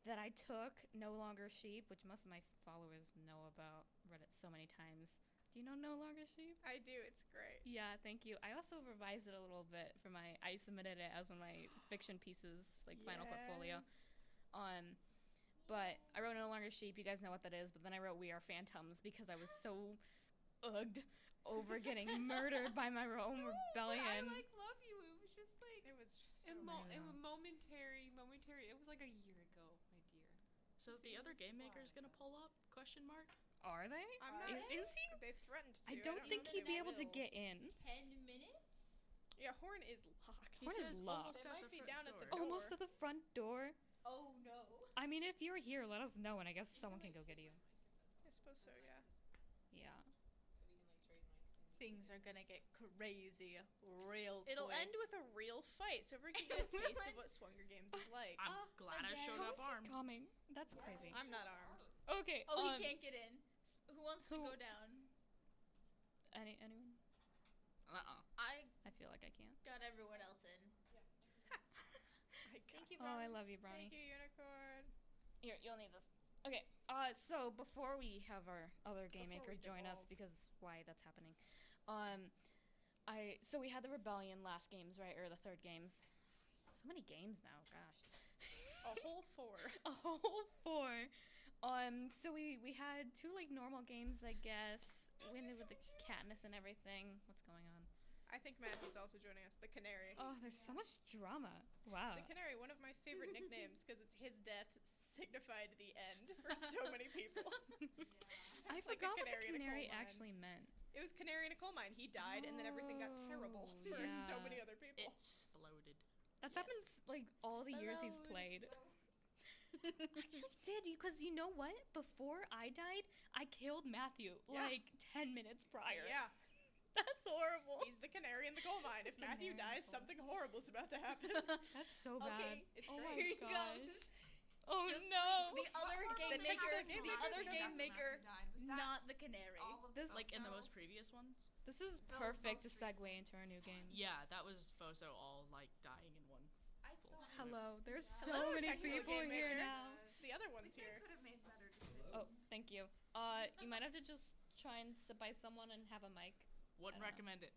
that I took No Longer Sheep, which most of my followers know about. Read it so many times. Do you know No Longer Sheep? I do. It's great. Yeah, thank you. I also revised it a little bit for my. I submitted it as one of my fiction pieces, like final portfolio. Yes. But I wrote No Longer Sheep. You guys know what that is. But then I wrote We Are Phantoms because I was so ugged over getting murdered by my own rebellion. I love you. It was just like It was just so it many was of them. momentary. It was like a year ago, my dear. So the other game maker's gonna pull up? Question mark. Are they? I'm Are not. they? Is he? They threatened to. I don't think know he'd that be they able to will. get in. 10 minutes? Yeah, Horn is locked. He Horn is says locked. almost They at might the be front down at the door. door. Almost to the front door. Oh no. I mean, if you're here, let us know, and I guess someone can go get you. I suppose so. Yeah. Yeah. Things are gonna get crazy real It'll quick. end with a real fight, so everyone can get a taste of what Swunger Games is like. I'm glad I again? showed up armed. Coming. That's crazy. I'm not armed. Okay. Oh, he can't get in. Who wants to who- go down? Anyone? I I feel like I can't. got everyone else in. I Thank you, Oh, I Brownie. love you, Brownie. Thank you, Unicorn. Here, you'll need this. Okay. So before we have our other game Before maker we join us, devolve. because why that's happening, so we had the Rebellion last games, right, or the third games. So many games now. Gosh. A whole 4. A whole 4. So we had 2 like normal games, I guess. We ended with the Katniss and everything. What's going on? I think Matthew's also joining us. The Canary. Oh, there's so much drama. Wow. The Canary, one of my favorite nicknames, because it's his death signified the end for so many people. I Like a forgot what the canary in a coal canary mine. actually meant. It was Canary in a Coal Mine. He died, and then everything got terrible Oh, for so yeah. many other people. Exploded. That's Yes. happens like all the years he's Explode. played. Actually did, because you know what? Before I died, I killed Matthew Yeah. like 10 minutes prior. Yeah, That's horrible. he's the Canary in the coal mine. If Matthew Canary in the dies, coal something horrible is about to happen. That's so bad. Okay, it's oh great. my Here he gosh. goes. Oh Just no. The other game The maker, typical game the maker's other no game doubt maker, Was that not the canary. all of This- Like in the Foso? most previous ones. This is Bill perfect to most segue into our new game. Yeah, that was Foso all like dying in one. I thought Hello. There's Yeah. so Hello, many technical people game here maker. now. The other I one's think here. I could have made better decisions. Oh, thank you. You might have to just try and sit by someone and have a mic. Wouldn't I recommend it.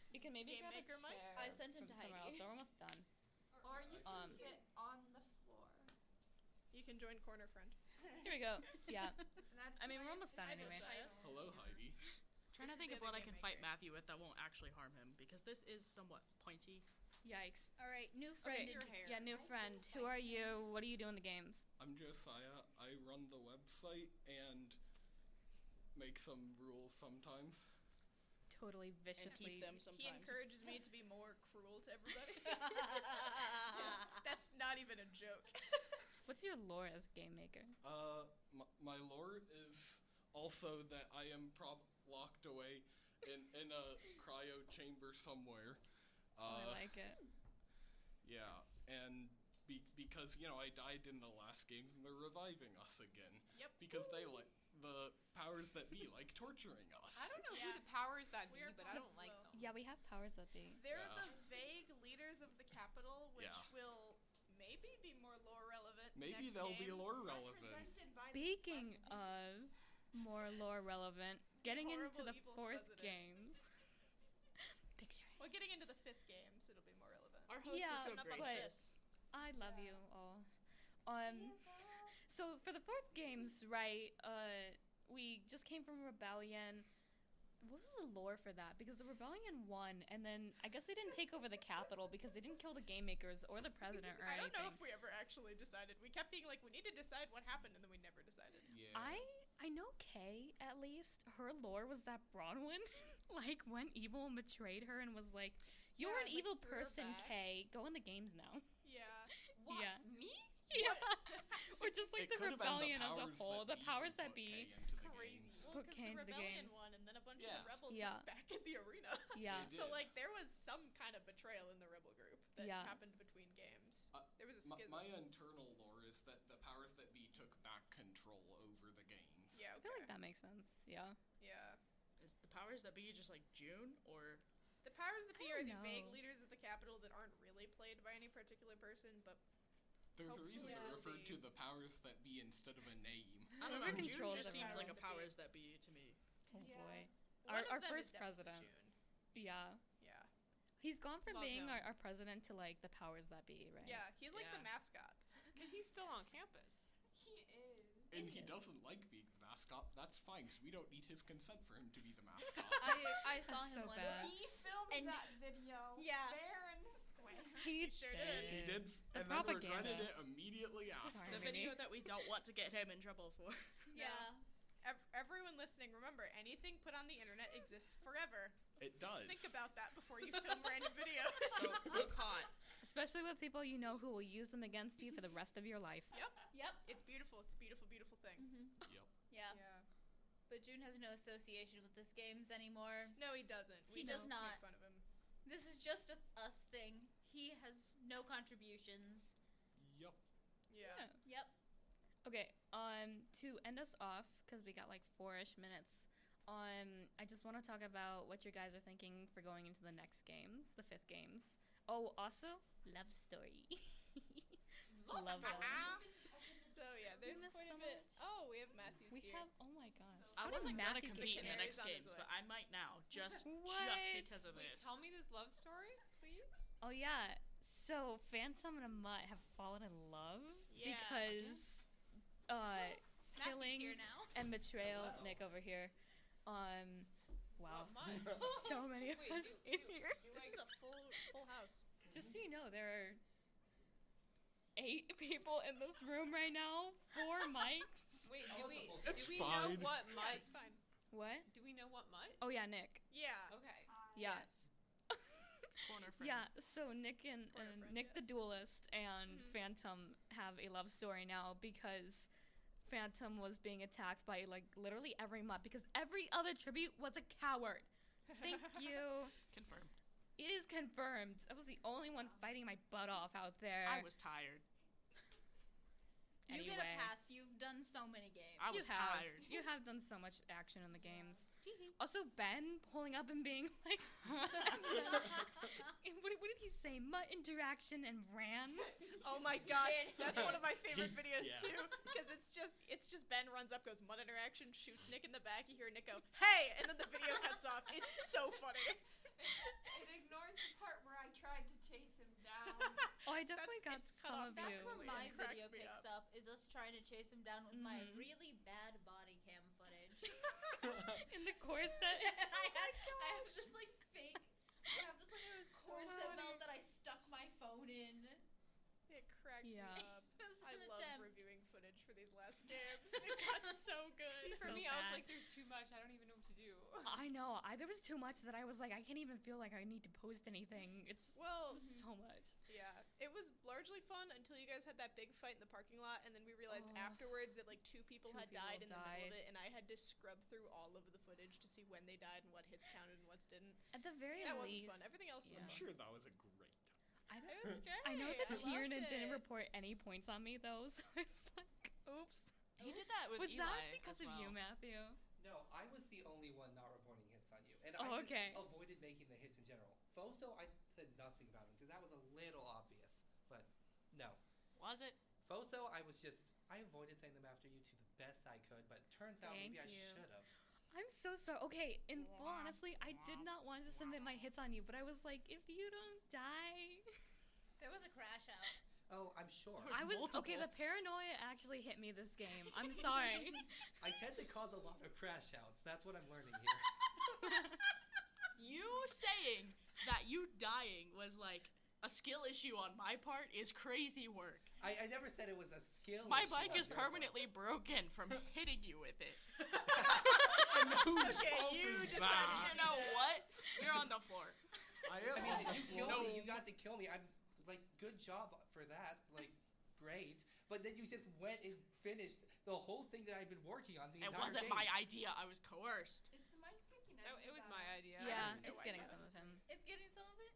You can maybe Game grab maker a mic? chair I sent him from to somewhere Heidi. else. They're almost done. Or you can Um, sit on the floor. You can join Corner Friend. Here we go. Yeah. And that's I mean, we're my almost done official anyway. title. Hello, Heidi. Trying to This think is of the what I other can game fight maker. Matthew with that won't actually harm him because this is somewhat pointy. Yikes. All right, new friend. Okay. Your hair. Yeah, new friend. Who are you? What do you do in the games? I'm Josiah. I run the website and make some rules sometimes. Totally And viciously. keep them He sometimes. encourages me to be more cruel to everybody. That's not even a joke. What's your lore as game maker? My lore is also that I am locked away in a cryo chamber somewhere. I like it. Yeah, and because I died in the last games and they're reviving us again. Yep. Because they like the powers that be like torturing us. I don't know Yeah. who the powers that be, We are but I don't puppets like as well. them. Yeah, we have powers that be. They're Yeah. the vague leaders of the capital, which Yeah. will maybe be more lore relevant. Maybe next they'll be games. lore relevant. Represented by the Speaking Swunger of more lore relevant, getting into Horrible the evil 4th Sweasident. games. Picture it. Well, getting into the 5th games, it'll be more relevant. Our host Yeah, is so not great. like but- this. I love you all. So for the 4th games, right? We just came from Rebellion. What was the lore for that? Because the Rebellion won, and then I guess they didn't take over the capital because they didn't kill the game makers or the president or I don't anything. know if we ever actually decided. We kept being like, we need to decide what happened, and then we never decided. Yeah. I know Kay, at least. Her lore was that Bronwyn, like, went evil and betrayed her and was like, you're Yeah, an like, evil threw her person, back. Kay. Go in the games now. Yeah. What? Yeah. Me? Or just like It the could have been rebellion as a powers whole. that The powers who that put be. K into the Crazy. games. Well, Put because K the into the rebellion games. won, and then a bunch Yeah. of the rebels Yeah. went back in the arena. Yeah. They So did. like there was some kind of betrayal in the rebel group that Yeah. happened between games. There was a My, schism. my internal lore is that the powers that be took back control over the games. Yeah, I okay. feel like that makes sense. Yeah. Yeah. Is the powers that be just like June or? The powers that be I are don't the vague know. leaders of the capital that aren't really played by any particular person, but There's a reason Hopefully to it'll refer be- to the powers that be instead of a name. I don't know. Whoever June controls just the seems like a powers powers that that be. be to me. Oh Yeah. boy. one Our of them first is definitely president. June. Yeah. Yeah. He's gone from Love being him. our president to like the powers that be, right? Yeah, he's like the Yeah. mascot. Because he's still on campus. He is. And he Is it? doesn't like being the mascot. That's fine, because we don't need his consent for him to be the mascot. I saw That's him so once. bad. He filmed And- that video. Yeah. Fair and square. He sure did. He did, The and then regretted propaganda. it immediately after. Sorry. The Mini. video that we don't want to get him in trouble for. Yeah. Everyone listening, remember, anything put on the internet exists forever. It does. Think about that before you film random videos. So look hot. Especially with people you know who will use them against you for the rest of your life. Yep. It's beautiful. It's a beautiful, beautiful thing. Yep. Yeah. Yeah. But June has no association with this games anymore. No, he doesn't. He does don't not. Make fun of him. This is just a us thing. He has no contributions. Yep. Yeah. Yep. Okay, to end us off, because we got like 4-ish minutes, I just want to talk about what you guys are thinking for going into the next games, the 5th games. Oh, also, love story. Love story. So yeah, there's missed quite so a bit. much. Oh, we have Matthew's We here. have, oh my gosh. I How did wasn't gonna Matthew get compete in the here? next Canary's on his games, way. but I might now, just What? because of Wait, it. tell me this love story, please. Oh yeah, so Phantom and Mutt have fallen in love Yeah. because Matthew's killing here now. and betrayal. Hello. Nick over here. Wow, What? so many of Wait, us in here. This is a full house. Just so you know, there are 8 people in this room right now. 4 mics. Wait, do we It's know fine. what Yeah, Mutt? it's fine. What? Do we know what Mutt? Oh yeah, Nick. Yeah. Okay. Yeah. Yes. Corner friend. Yeah, so Nick and Corner friend, Nick the yes. duelist and Mhm. Phantom have a love story now because Phantom was being attacked by like literally every Mutt because every other tribute was a coward. Thank you. Confirmed. It is confirmed. I was the only one fighting my butt off out there. I was tired. You get a Anyway. pass. You've done so many games. I was you have. tired. You have done so much action in the games. Also, Ben pulling up and being like, what did he say? Mutt interaction and ran. Oh my gosh, did. that's one of my favorite videos Yeah. too. Because it's just Ben runs up, goes mud interaction, shoots Nick in the back. You hear Nick go, "Hey!" and then the video cuts off. It's so funny. It ignores the part where I tried to chase him down. Oh, I definitely got It's cut some off of That's you. where It my cracks video me picks up. up. Is us trying to chase him down with my Mhm. really bad body cam footage. In the corset. I have this like fake. I have this like so corset funny. belt that I stuck my phone in. It cracked Yeah. me up. It was I an loved attempt. reviewing footage for these last games. It got so good. For So me, I was bad. like, "There's too much. I don't even know what to do." I know. There was too much that I was like, I can't even feel like I need to post anything. It's Well, so much. yeah, it was largely fun until you guys had that big fight in the parking lot, and then we realized Oh. afterwards that like 2 people 2 had people died in the middle died. of it, and I had to scrub through all of the footage to see when they died and what hits counted and what's didn't. At the very That least. wasn't fun. Everything else was yeah. I'm fun. sure that was a great time. I It don't. was scary. I know that loved Tiernan it. didn't report any points on me though, so it's like, oops. He did that with Was Eli that because as of well. you, Matthew? No, I was the only one not reporting hits on you, and Oh, I just okay. avoided making the hits in general. Foso, I said nothing about him because that was a little obvious, but no. Was it? Foso, I avoided saying them after you to the best I could, but it turns out maybe I Thank you. should have. I'm so sorry. Okay, in full honestly, I did not want to submit my hits on you, but I was like, if you don't die. There was a crash out. Oh, I'm sure. There I was okay. multiple. The paranoia actually hit me this game. I'm sorry. I tend to cause a lot of crash outs. That's what I'm learning here. You saying that you dying was like a skill issue on my part is crazy work. I never said it was a skill. My issue bike on is your part. permanently broken from hitting you with it. And whose Okay, fault you is decided that? You know what? You're on the floor. I am I mean, on the you floor. killed me. You got to kill me. I'm like, good job for that. Like, great. but then you just went and finished the whole thing that I've been working on the It entire wasn't game. my idea. I was coerced. Is the mic picking No, up? it was my idea. Yeah, know it's why getting not. some of him. It's getting some of it.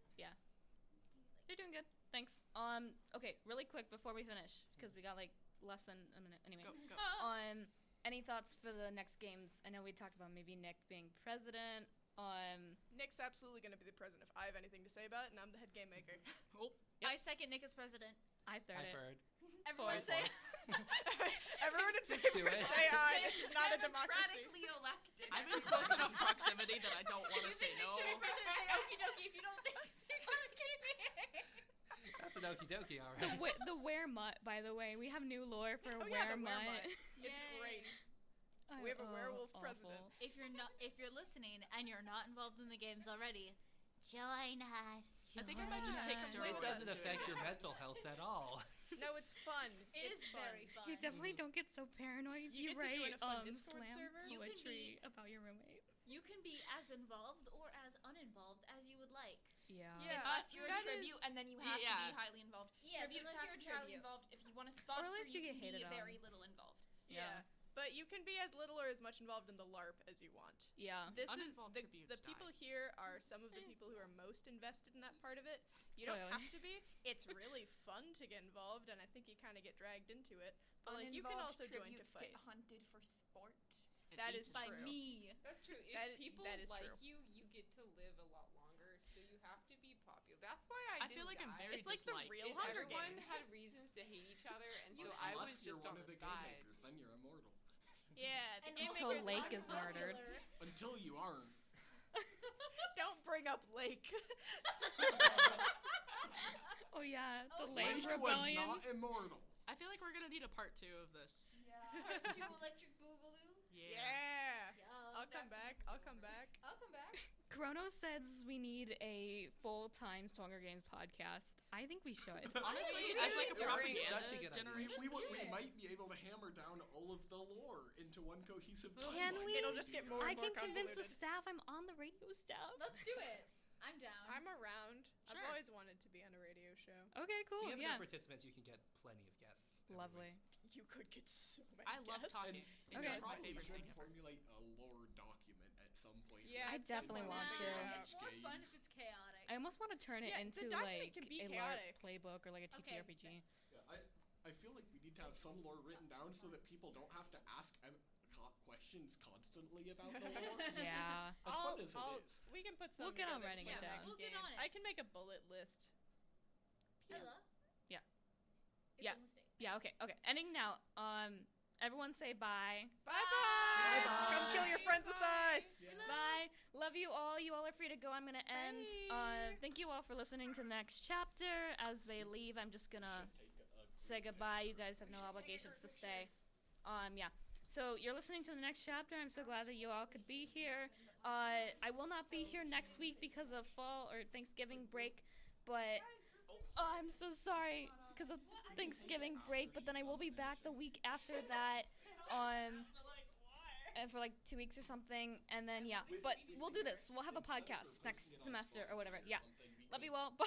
You're doing good. Thanks. Okay, really quick before we finish, because we got like less than a minute. Anyway. Go, go. Any thoughts for the next games? I know we talked about maybe Nick being president. Nick's absolutely going to be the president if I have anything to say about it, and I'm the head game maker. Oh, I second Nick as president. I third I've it. heard. Everyone Fourth. say. Everyone in Just do favor it. say aye. This is not a democracy. Democratically elected. I'm in close enough proximity that I don't want to say no. Should be president say okie dokie if you don't think so. You gotta be kidding me. That's an okie dokie, all The, right. the wear mutt, by the way. We have new lore for Oh, wear yeah, the mutt. weremutt. It's Yay. great. We have a werewolf awful. president. If you're listening and you're not involved in the games already, join us. I think I might just take It steroids. It doesn't and do affect it. your mental health at all. No, it's fun. It It's is fun. very fun. You definitely don't get so paranoid. You get to write join a fun Discord slam server. You can poetry be- about your roommate. You can be as involved or as uninvolved as you would like. Yeah. Yeah. Unless you're a That tribute, is- and then you have to Yeah. be highly involved. Yes, Tributes unless have you're a to be highly tribute. involved. If you want to sponsor, at least you you get can be hated on. very little involved. Yeah. But you can be as little or as much involved in the LARP as you want. Yeah. This Uninvolved is tributes the people die. here are some of the people who are most invested in that part of it. You don't Clearly. have to be. It's really fun to get involved, and I think you kind of get dragged into it. But like, you can Uninvolved also join to tributes fight. get hunted for sport. And That eat is By true. me. That's true. If That- people that is like true. you, you get to live a lot longer, so you have to be popular. That's why I I didn't feel like I'm die. very It's like the disliked. real Is Hunger everyone Games. had reasons to hate each other, and so Well, I unless was you're just one on of the the game side. makers, then you're immortal. Yeah, the And game Until makers Lake is murdered. Until you aren't. Don't bring up Lake. Oh yeah, the Oh, Lake Lake Rebellion. was not immortal. I feel like we're gonna need a part 2 of this. Part 2 Electric Boogaloo. Yeah. Yeah. I'll come back. I'll come back. I'll come back. Chrono says we need a full-time Swunger Games podcast. I think we should. Honestly, You as should like a do it. propaganda Such a good idea. generation. We do it. might be able to hammer down all of the lore into one cohesive timeline. Can we? It'll just get more I and more can convince the convoluted. staff. I'm on the radio staff. Let's do it. I'm down. I'm around. Sure. I've always wanted to be on a radio show. Okay, cool. We have Yeah. enough participants, you can get plenty of guests. every Lovely. week. You could get so many I love guests. talking. And Okay. you It's my probably favorite should thing ever. formulate a lore document at some point. Yeah, I at some definitely point want we'll to. figure it out. It's more fun if it's chaotic. I almost want to turn it Yeah, the into document like can be a chaotic. LARP playbook or like a Okay, TTRPG. Yeah, I feel like we need to have some lore written down so that people don't have to ask questions constantly about the lore. Yeah. As fun as it is. We can put some We'll get on together writing for it the down. next We'll get games. on it. I can make a bullet list. Ella? Yeah. It's Yeah. a mistake. Yeah. Okay. Okay. Ending now. Everyone say bye. Bye bye. Come kill your friends with us. Bye. Love you all. You all are free to go. I'm gonna end. Bye. Thank you all for listening to the next chapter. As they leave, I'm just gonna say goodbye. You guys have no obligations to stay. Yeah. So you're listening to the next chapter. I'm so glad that you all could be here. I will not be here next week because of fall or Thanksgiving break, but I'm so sorry because of Thanksgiving break. But then I will be back the week after that, and for like 2 weeks or something. And then yeah, but we'll do this. We'll have a podcast next semester or whatever. Yeah. Love you all. Bye.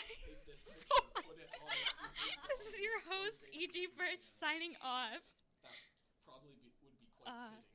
This is your host, E.G. Birch, signing off. That probably would be quite fitting.